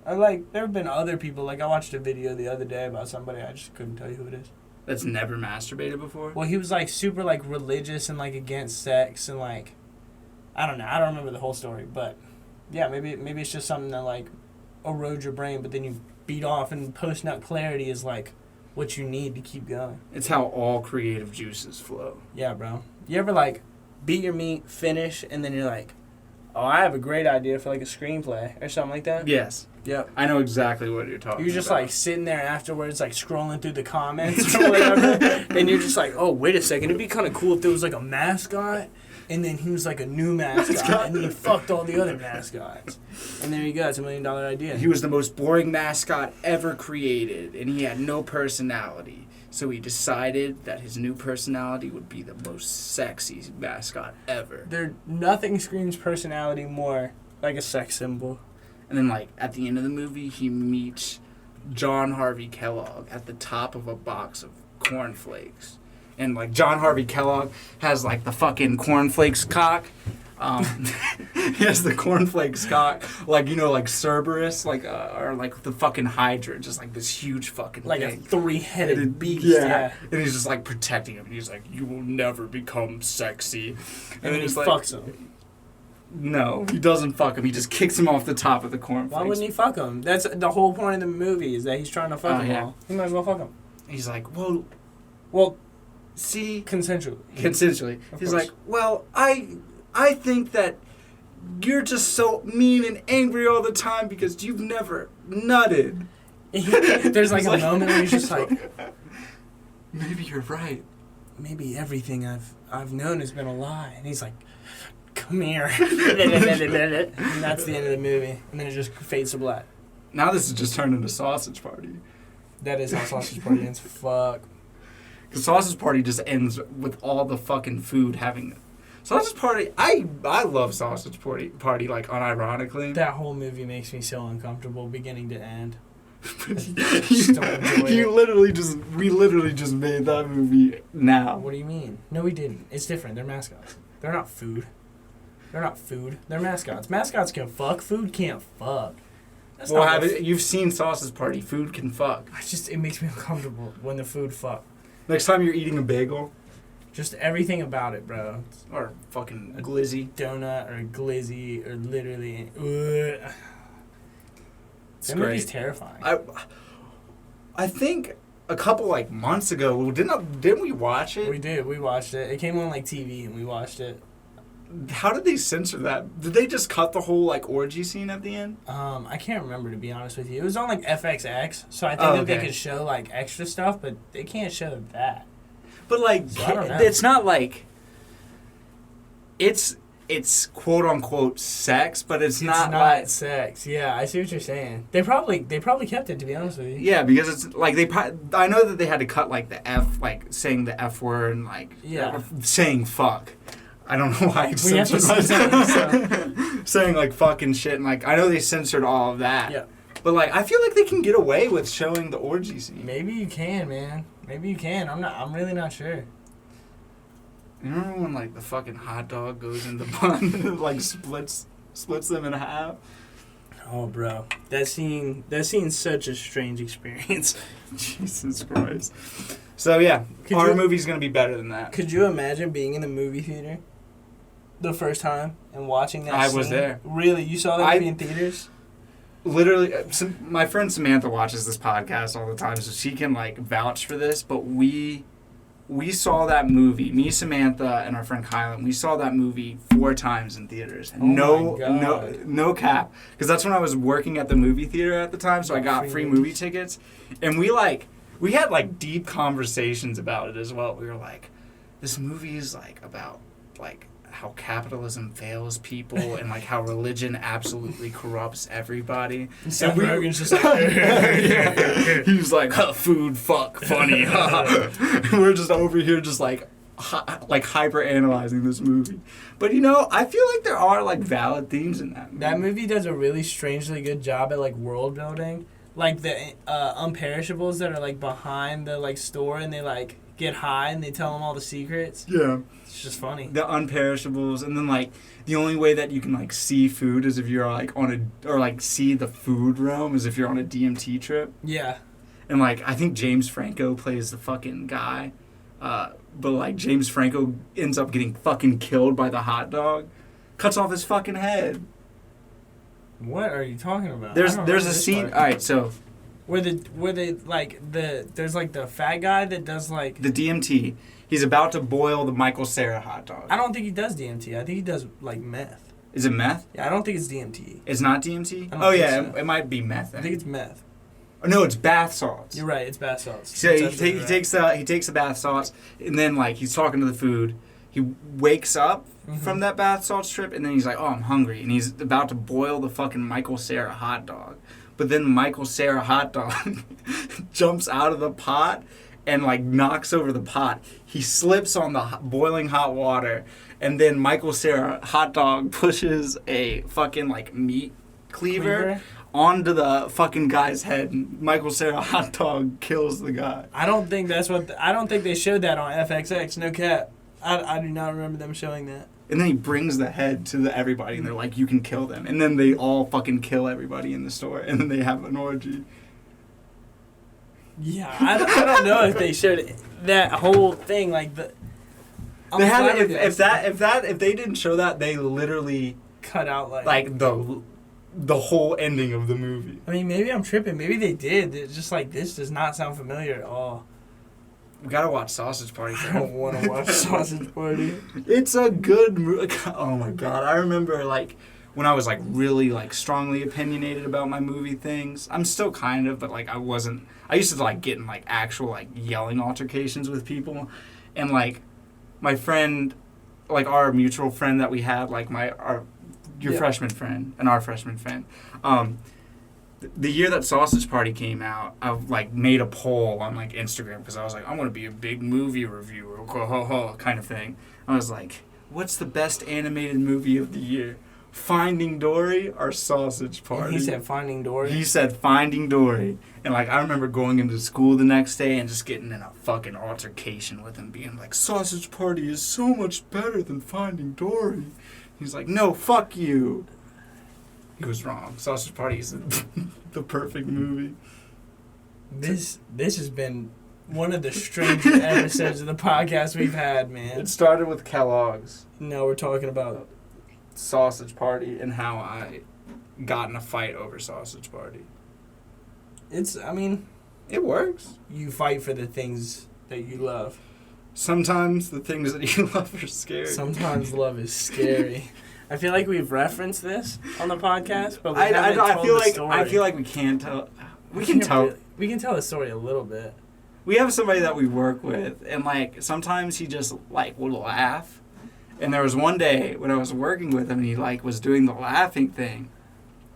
Or, like, there have been other people. Like, I watched a video the other day about somebody. I just couldn't tell you who it is. That's never masturbated before? Well, he was, like, super, like, religious and, like, against sex and, like... I don't know. I don't remember the whole story. But, yeah, maybe it's just something that, like, erodes your brain. But then you beat off, and post-nut clarity is, like, what you need to keep going. It's how all creative juices flow. Yeah, bro. You ever, like... beat your meat, finish, and then you're like, oh, I have a great idea for, like, a screenplay or something like that? Yes. Yep. I know exactly what you're talking about. You're just, like, sitting there afterwards, like, scrolling through the comments or whatever, and you're just like, oh, wait a second, it'd be kind of cool if there was, like, a mascot, and then he was, like, a new mascot, and then he fucked all the other mascots. And there you go, it's $1 million idea. He was the most boring mascot ever created, and he had no personality. So he decided that his new personality would be the most sexy mascot ever. Nothing screams personality more like a sex symbol. And then, like, at the end of the movie, he meets John Harvey Kellogg at the top of a box of cornflakes. And, like, John Harvey Kellogg has, like, the fucking cornflakes cock He has the cornflakes cock, like, you know, like Cerberus, like, or like the fucking Hydra, just like this huge fucking like thing. a 3-headed beast. Yeah. And he's just like protecting him. He's like, you will never become sexy. And then he like, fucks him. No, he doesn't fuck him. He just kicks him off the top of the cornflakes. Why wouldn't he fuck him? That's the whole point of the movie, is that he's trying to fuck him yeah. all. He might as well fuck him. He's like, Well, see, consensually. He's like, well, I think that you're just so mean and angry all the time because you've never nutted. There's like a moment where he's just like, maybe you're right. Maybe everything I've known has been a lie. And he's like, come here. And that's the end of the movie. And then it just fades to black. Now this has just turned into Sausage Party. That is how Sausage Party ends. Fuck. Because Sausage Party just ends with all the fucking food having... Sausage Party, I love Sausage Party, like, unironically. That whole movie makes me so uncomfortable beginning to end. We literally just made that movie now. What do you mean? No, we didn't. It's different. They're mascots. They're not food. They're mascots. Mascots can fuck. Food can't fuck. You've seen Sausage Party. Food can fuck. It makes me uncomfortable when the food fuck. Next time you're eating a bagel. Just everything about it, bro. Or fucking a glizzy. Donut or a glizzy or literally... That movie's terrifying. I think a couple like months ago, didn't we watch it? We did. We watched it. It came on like TV and we watched it. How did they censor that? Did they just cut the whole like orgy scene at the end? I can't remember, to be honest with you. It was on like FXX, so I think that they could show like extra stuff, but they can't show that. But like, so I don't know. It's not like it's quote unquote sex, but it's not like sex. Yeah, I see what you're saying. They probably kept it, to be honest with you. Yeah, because it's like I know that they had to cut like the F, like saying the F word and like saying fuck. I don't know why I censored myself. Saying like fucking shit and like I know they censored all of that. Yeah. But like I feel like they can get away with showing the orgy scene. Maybe you can, man. Maybe you can. I'm really not sure. You remember when like the fucking hot dog goes in the bun and like splits them in half? Oh, bro, that scene's such a strange experience. Jesus Christ. So yeah, our movie's gonna be better than that. Could you imagine being in the movie theater the first time and watching that? I was there. Really, you saw that movie in theaters? Literally, my friend Samantha watches this podcast all the time, so she can like vouch for this. But we saw that movie. Me, Samantha, and our friend Kylan. We saw that movie 4 times in theaters. No cap. Because that's when I was working at the movie theater at the time, so I got free movie tickets. And we had like deep conversations about it as well. We were like, this movie is like about like how capitalism fails people and like how religion absolutely corrupts everybody. And Seth Rogen's just like, he was like, food, fuck, funny. We're just over here just like hyper analyzing this movie. But you know, I feel like there are like valid themes in that movie. That movie does a really strangely good job at like world building. Like the unperishables that are like behind the like store and they like get high and they tell them all the secrets. Yeah. It's just funny. The unperishables, and then like the only way that you can like see food is if you're like see the food realm is if you're on a DMT trip. Yeah. And like I think James Franco plays the fucking guy, but like James Franco ends up getting fucking killed by the hot dog, cuts off his fucking head. What are you talking about? There's a scene. All right, so where they like there's like the fat guy that does like the DMT. He's about to boil the Michael Cera hot dog. I don't think he does DMT. I think he does like meth. Is it meth? Yeah, I don't think it's DMT. It's not DMT? Oh yeah, it might be meth. I think it's meth. Oh, no, it's bath salts. You're right, it's bath salts. So he takes the bath salts, and then like he's talking to the food. He wakes up from that bath salts trip, and then he's like, "Oh, I'm hungry," and he's about to boil the fucking Michael Cera hot dog. But then Michael Cera hot dog jumps out of the pot and like knocks over the pot. He slips on the boiling hot water, and then Michael Cera hot dog pushes a fucking like meat cleaver onto the fucking guy's head. And Michael Cera hot dog kills the guy. I don't think they showed that on FXX. No cap. I do not remember them showing that. And then he brings the head to everybody, and they're like, you can kill them. And then they all fucking kill everybody in the store, and then they have an orgy. Yeah, I don't know if they showed that whole thing, like the... They had if they didn't show that, they literally cut out like the whole ending of the movie. I mean, maybe I'm tripping. Maybe they did. It's just like, this does not sound familiar at all. We gotta watch Sausage Party. I don't want to watch Sausage Party. It's a good movie. Oh my god, I remember like when I was like really like strongly opinionated about my movie things. I'm still kind of, but like I wasn't. I used to like get in like actual like yelling altercations with people, and like my friend, like our mutual friend that we had, like your freshman friend and our freshman friend. The year that Sausage Party came out, I like made a poll on like Instagram because I was like, I'm gonna be a big movie reviewer, kind of thing. I was like, what's the best animated movie of the year? Finding Dory or Sausage Party? And he said Finding Dory. He said Finding Dory, and like I remember going into school the next day and just getting in a fucking altercation with him, being like, Sausage Party is so much better than Finding Dory. He's like, no, fuck you. He was wrong. Sausage Party is the perfect movie. This has been one of the strangest episodes of the podcast we've had, man. It started with Kellogg's. No, we're talking about Sausage Party and how I got in a fight over Sausage Party. It works. You fight for the things that you love. Sometimes the things that you love are scary. Sometimes love is scary. I feel like we've referenced this on the podcast, but we haven't told the story. I feel like we can't tell. We can tell. We can tell the story a little bit. We have somebody that we work with, and like sometimes he just like will laugh. And there was one day when I was working with him, and he like was doing the laughing thing.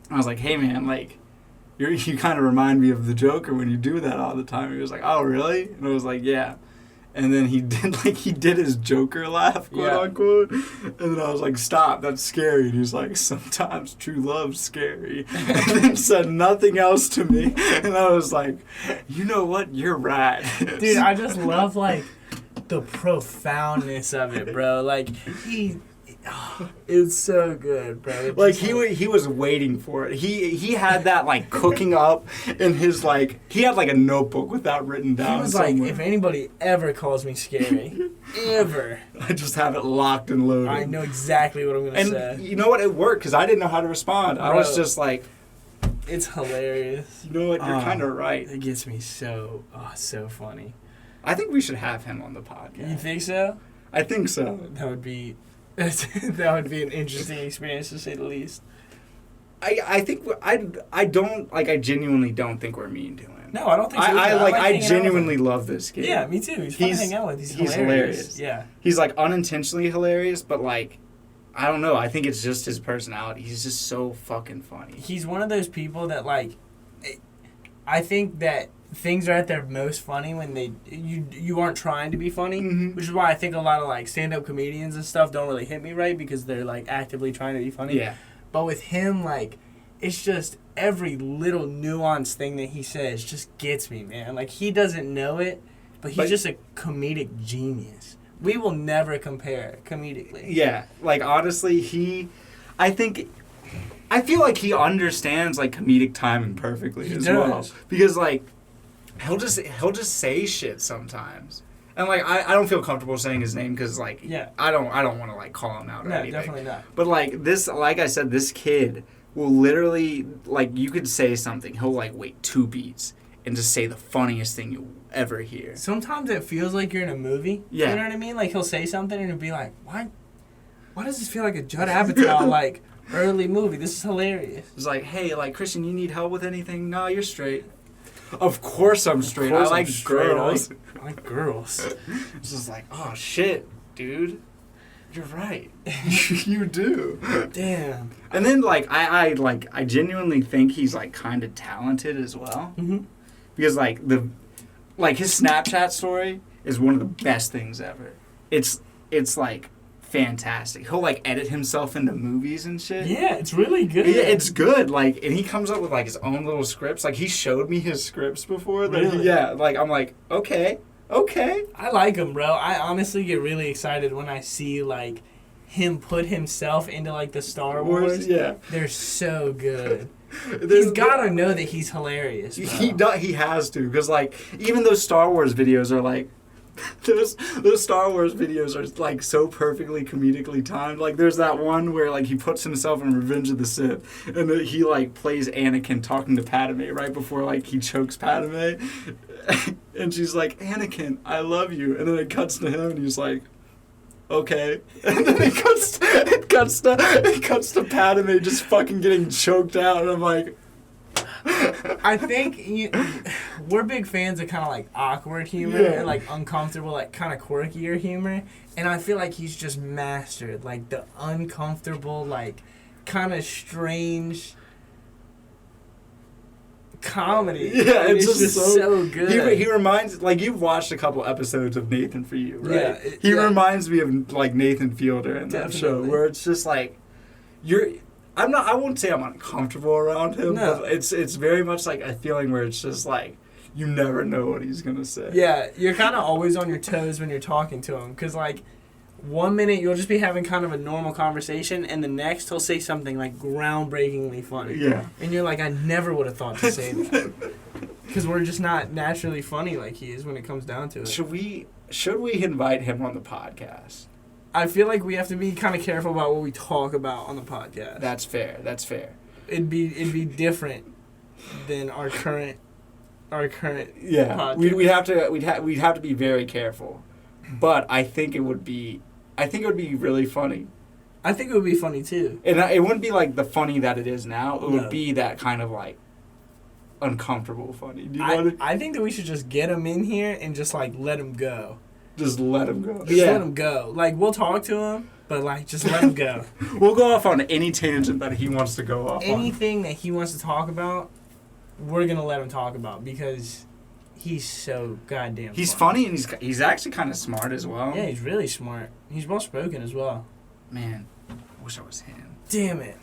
I was like, "Hey man, like, you kind of remind me of the Joker when you do that all the time." He was like, "Oh really?" And I was like, "Yeah." And then he did his Joker laugh, quote unquote. And then I was like, stop, that's scary. And he was like, sometimes true love's scary. And then said nothing else to me. And I was like, you know what? You're right. Dude, I just love, like, the profoundness of it, bro. Like, it's so good, bro. Like he was waiting for it. He had that like cooking up in his like he had like a notebook with that written down. He was somewhere. like, if anybody ever calls me scary, ever, I just have it locked and loaded. I know exactly what I'm gonna say. And you know what? It worked because I didn't know how to respond. Bro, I was just like, it's hilarious. You know what? You're kind of right. It gets me so funny. I think we should have him on the podcast. You think so? I think so. That would be an interesting experience, to say the least. I think I don't like. I genuinely don't think we're mean to him. No, I don't think so. I genuinely love this kid. Yeah, me too. He's fun to hang out with. He's hilarious. Yeah. He's like unintentionally hilarious, but like, I don't know. I think it's just his personality. He's just so fucking funny. He's one of those people that like. I think that things are at their most funny when you aren't trying to be funny, which is why I think a lot of like stand-up comedians and stuff don't really hit me right because they're like actively trying to be funny. Yeah. But with him, like, it's just every little nuanced thing that he says just gets me, man. Like, he doesn't know it, but he's just a comedic genius. We will never compare comedically. Yeah. Like, honestly, I feel like he understands like comedic timing perfectly as well. Because like he'll just say shit sometimes. And like I don't feel comfortable saying his name because like I don't want to like call him out or anything. No, definitely not. But like this, like I said, this kid will literally like you could say something, he'll like wait 2 beats and just say the funniest thing you'll ever hear. Sometimes it feels like you're in a movie. Yeah. You know what I mean? Like he'll say something and it'll be like, why does this feel like a Judd Apatow like early movie? This is hilarious. It's like, hey, like Christian, you need help with anything? No, you're straight. Of course I'm straight. I like girls. I like girls. It's just like, oh shit, dude. You're right. You do. Damn. And then like I genuinely think he's like kind of talented as well. Mm-hmm. Because like his Snapchat story is one of the best things ever. It's like fantastic. He'll like edit himself into movies and shit. Yeah, it's really good. Yeah, it's good. Like, and he comes up with like his own little scripts. Like he showed me his scripts before. Really? Yeah. Like I'm like, okay. I like him, bro. I honestly get really excited when I see like him put himself into like the Star Wars. Yeah. They're so good. He's gotta know that he's hilarious, bro. He has to, because like even those Star Wars videos are like those Star Wars videos are like so perfectly comedically timed. Like there's that one where like he puts himself in Revenge of the Sith, and then he like plays Anakin talking to Padme right before like he chokes Padme, and she's like, "Anakin, I love you," and then it cuts to him, and he's like, "Okay," and then it cuts to Padme just fucking getting choked out, and I'm like. I think we're big fans of kind of like awkward humor and like uncomfortable, like kind of quirkier humor, and I feel like he's just mastered like the uncomfortable, like kind of strange comedy. Yeah, it's just so good. He reminds, like, you've watched a couple episodes of Nathan For You, right? Yeah, he reminds me of like Nathan Fielder in that show, where it's just like I won't say I'm uncomfortable around him, but it's very much like a feeling where it's just like you never know what he's gonna say. Yeah, you're kind of always on your toes when you're talking to him, because like 1 minute you'll just be having kind of a normal conversation, and the next he'll say something like groundbreakingly funny. Yeah, and you're like, I never would have thought to say that, because we're just not naturally funny like he is when it comes down to it. Should we invite him on the podcast? I feel like we have to be kind of careful about what we talk about on the podcast. That's fair. It'd be different than our current yeah. podcast. We'd have to be very careful. But I think it would be really funny. I think it would be funny too. And it wouldn't be like the funny that it is now. It would be that kind of like uncomfortable funny. I think that we should just get him in here and just like let him go. Just let him go. Just let him go. Like, we'll talk to him, but, like, just let him go. We'll go off on any tangent that he wants to go off on. Anything that he wants to talk about, we're going to let him talk about, because he's so goddamn He's funny, and he's actually kind of smart as well. Yeah, he's really smart. He's well-spoken as well. Man, I wish I was him. Damn it.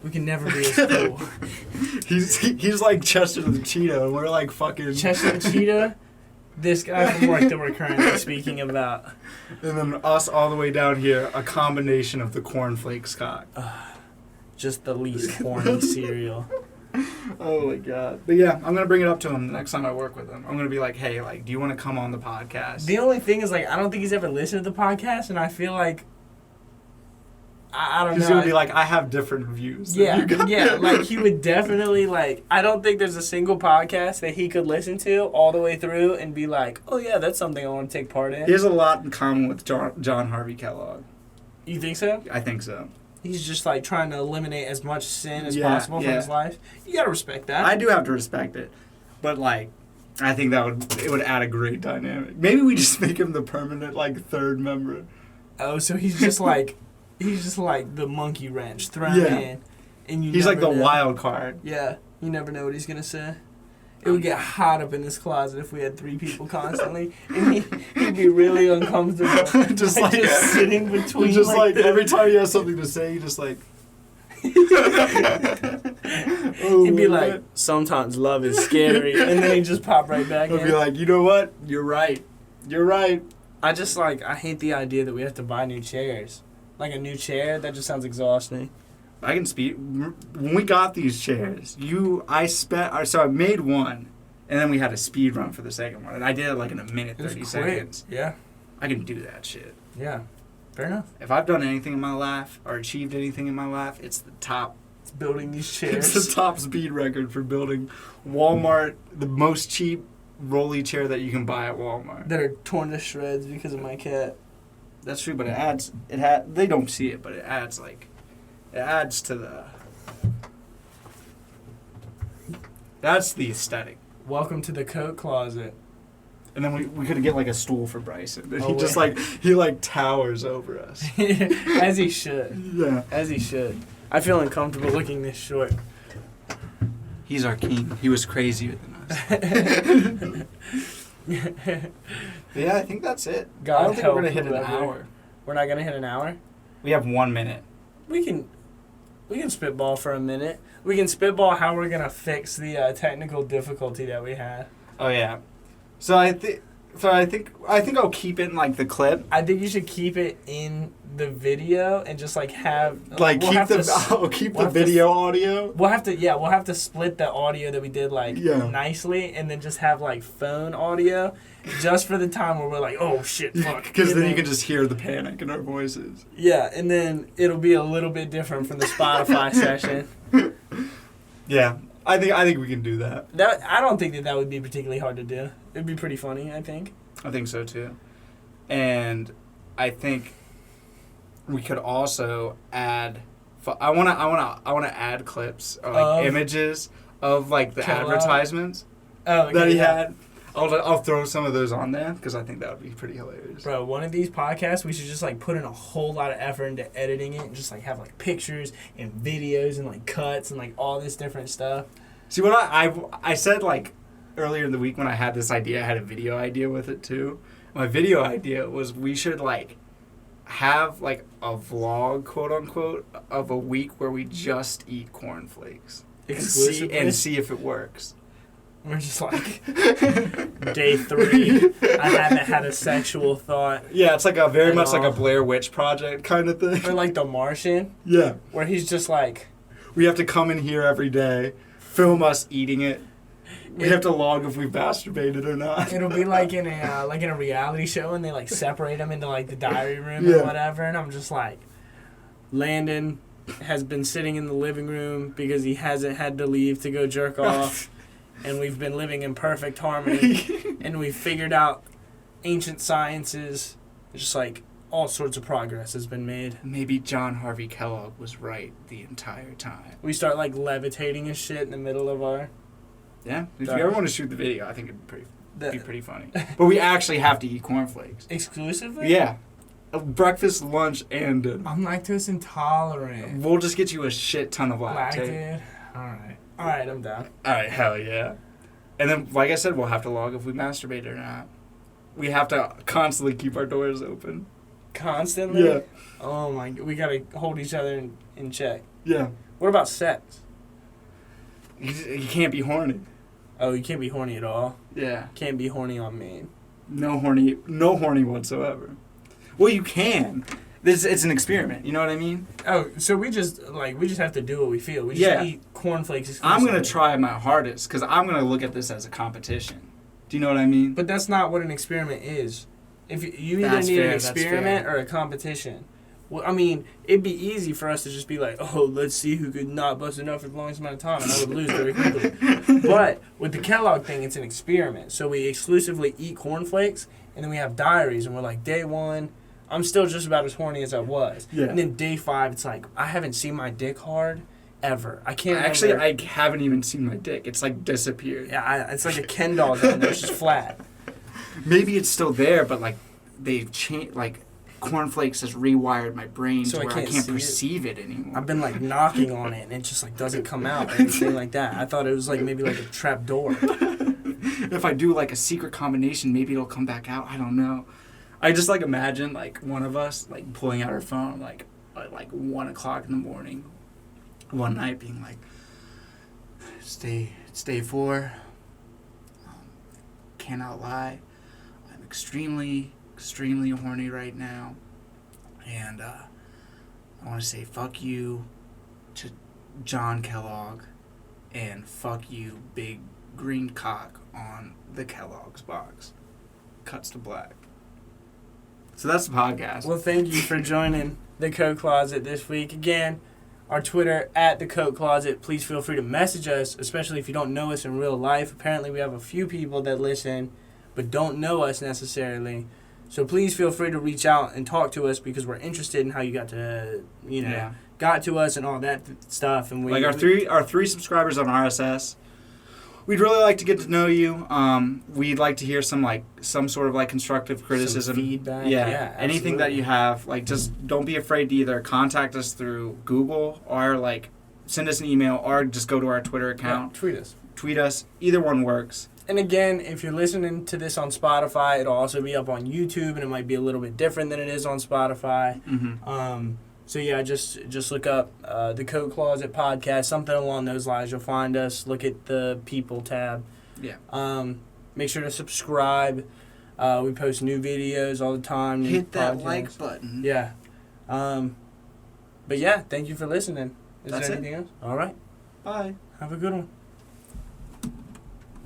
We can never be as cool. He's like Chester the Cheetah, and we're like fucking... Chester the Cheetah? This guy from work that we're currently speaking about. And then us all the way down here, a combination of the cornflakes cock. Just the least horny cereal. Oh my god. But yeah, I'm going to bring it up to him the next time I work with him. I'm going to be like, hey, like, do you want to come on the podcast? The only thing is, like, I don't think he's ever listened to the podcast, and I feel like I don't know. He's going to be like, I have different views. Yeah, like, he would definitely, like, I don't think there's a single podcast that he could listen to all the way through and be like, oh, yeah, that's something I want to take part in. He has a lot in common with John Harvey Kellogg. You think so? I think so. He's just, like, trying to eliminate as much sin as possible from his life. You gotta respect that. I do have to respect it. But, like, I think it would add a great dynamic. Maybe we just make him the permanent, like, third member. Oh, so he's just, like... He's just like the monkey wrench thrown in, and he's like the wild card. Yeah, you never know what he's gonna say. It would get hot up in this closet if we had 3 people constantly, and he'd be really uncomfortable. just sitting between. Just like every time he has something to say, he just like. He'd be like, sometimes love is scary, and then he'd just pop right back in. He'd be like, you know what? You're right. I hate the idea that we have to buy new chairs. Like a new chair, that just sounds exhausting. I can speak. When we got these chairs, I made one, and then we had a speed run for the second one, and I did it like in a minute, 30 seconds. Yeah. I can do that shit. Yeah. Fair enough. If I've done anything in my life, or achieved anything in my life, it's the top. It's building these chairs. It's the top speed record for building Walmart, the most cheap rolly chair that you can buy at Walmart. That are torn to shreds because of my cat. That's true, but they don't see it, but it adds to the... That's the aesthetic. Welcome to the coat closet. And then we could get like a stool for Bryson. And he towers over us. As he should. Yeah. As he should. I feel uncomfortable looking this short. He's our king. He was crazier than us. Yeah, I think that's it. I don't think we're going to hit an hour. We're not going to hit an hour? We have 1 minute. We can spitball for a minute. We can spitball how we're going to fix the technical difficulty that we had. Oh, yeah. So I think I'll keep it in, like, the clip. I think you should keep it in the video and just like have like keep the video audio. We'll have to split the audio that we did nicely and then just have like phone audio just for the time where we're like, oh shit, fuck. Because then you can just hear the panic in our voices. Yeah, and then it'll be a little bit different from the Spotify session. Yeah, I think we can do that. I don't think that would be particularly hard to do. It'd be pretty funny, I think. I think so too. And I think we could also add. I want to add clips or like images of like the advertisements that he had. I'll throw some of those on there because I think that would be pretty hilarious. Bro, one of these podcasts we should just like put in a whole lot of effort into editing it and just like have like pictures and videos and like cuts and like all this different stuff. See what I said like earlier in the week when I had this idea, I had a video idea with it too. My video idea was we should like have like a vlog, quote unquote, of a week where we just eat cornflakes and see if it works. We're just like day 3. I haven't had a sexual thought. Yeah, it's like a very much like a Blair Witch Project kind of thing. Or like The Martian. Yeah, where he's just like, we have to come in here every day, film us eating it. We have to log if we've masturbated or not. It'll be like in a reality show, and they like separate them into like the diary room or whatever. And I'm just like, Landon has been sitting in the living room because he hasn't had to leave to go jerk off, and we've been living in perfect harmony, and we've figured out ancient sciences. It's just like all sorts of progress has been made. Maybe John Harvey Kellogg was right the entire time. We start like levitating and shit in the middle of our. Yeah, if you ever want to shoot the video, I think it'd be pretty funny. But we actually have to eat cornflakes. Exclusively? Yeah. Breakfast, lunch, and dinner. I'm lactose intolerant. We'll just get you a shit ton of lactate. Lactate? Alright, I'm down. Alright, hell yeah. And then, like I said, we'll have to log if we masturbate or not. We have to constantly keep our doors open. Constantly? Yeah. Oh my god, we gotta hold each other in check. Yeah. What about sex? You can't be horny. Oh, you can't be horny at all? Yeah. Can't be horny on me. No horny whatsoever. Well, you can. It's an experiment, you know what I mean? Oh, so we just have to do what we feel. We just eat cornflakes exclusively. I'm going to try my hardest because I'm going to look at this as a competition. Do you know what I mean? But that's not what an experiment is. If you either need an experiment or a competition. Well, I mean, it'd be easy for us to just be like, oh, let's see who could not bust enough for the longest amount of time, and I would lose very quickly. But with the Kellogg thing, it's an experiment. So we exclusively eat cornflakes, and then we have diaries, and we're like, day 1, I'm still just about as horny as I was. Yeah. And then day 5, it's like, I haven't seen my dick hard ever. I can't Actually, I haven't even seen my dick. It's like disappeared. Yeah, it's like a Ken doll down there. It's just flat. Maybe it's still there, but like they've changed, like cornflakes has rewired my brain to where I can't perceive it anymore. I've been like knocking on it and it just like doesn't come out or anything like that. I thought it was like maybe like a trap door. If I do like a secret combination, maybe it'll come back out. I don't know. I just like imagine like one of us like pulling out our phone like at like 1 o'clock in the morning one night being like, it's day 4. Cannot lie. I'm extremely horny right now, and I want to say fuck you to John Kellogg, and fuck you big green cock on the Kellogg's box. Cuts to black. So that's the podcast. Well, thank you for joining the Coat Closet this week. Again, our Twitter at the Coat Closet. Please feel free to message us, especially if you don't know us in real life. Apparently we have a few people that listen but don't know us necessarily. So please feel free to reach out and talk to us because we're interested in how you got to, got to us and all that stuff. And our three subscribers on RSS. We'd really like to get to know you. We'd like to hear some sort of constructive criticism, some feedback. Yeah, anything that you have. Just don't be afraid to either contact us through Google or send us an email or just go to our Twitter account. Yeah, Tweet us. Either one works. And again, if you're listening to this on Spotify, it'll also be up on YouTube, and it might be a little bit different than it is on Spotify. Mm-hmm. So yeah, just look up the Coat Closet Podcast, something along those lines. You'll find us. Look at the People tab. Yeah. Make sure to subscribe. We post new videos all the time. Hit that like button. Yeah. But yeah, thank you for listening. Is That's there it. anything else? All right. Bye. Have a good one.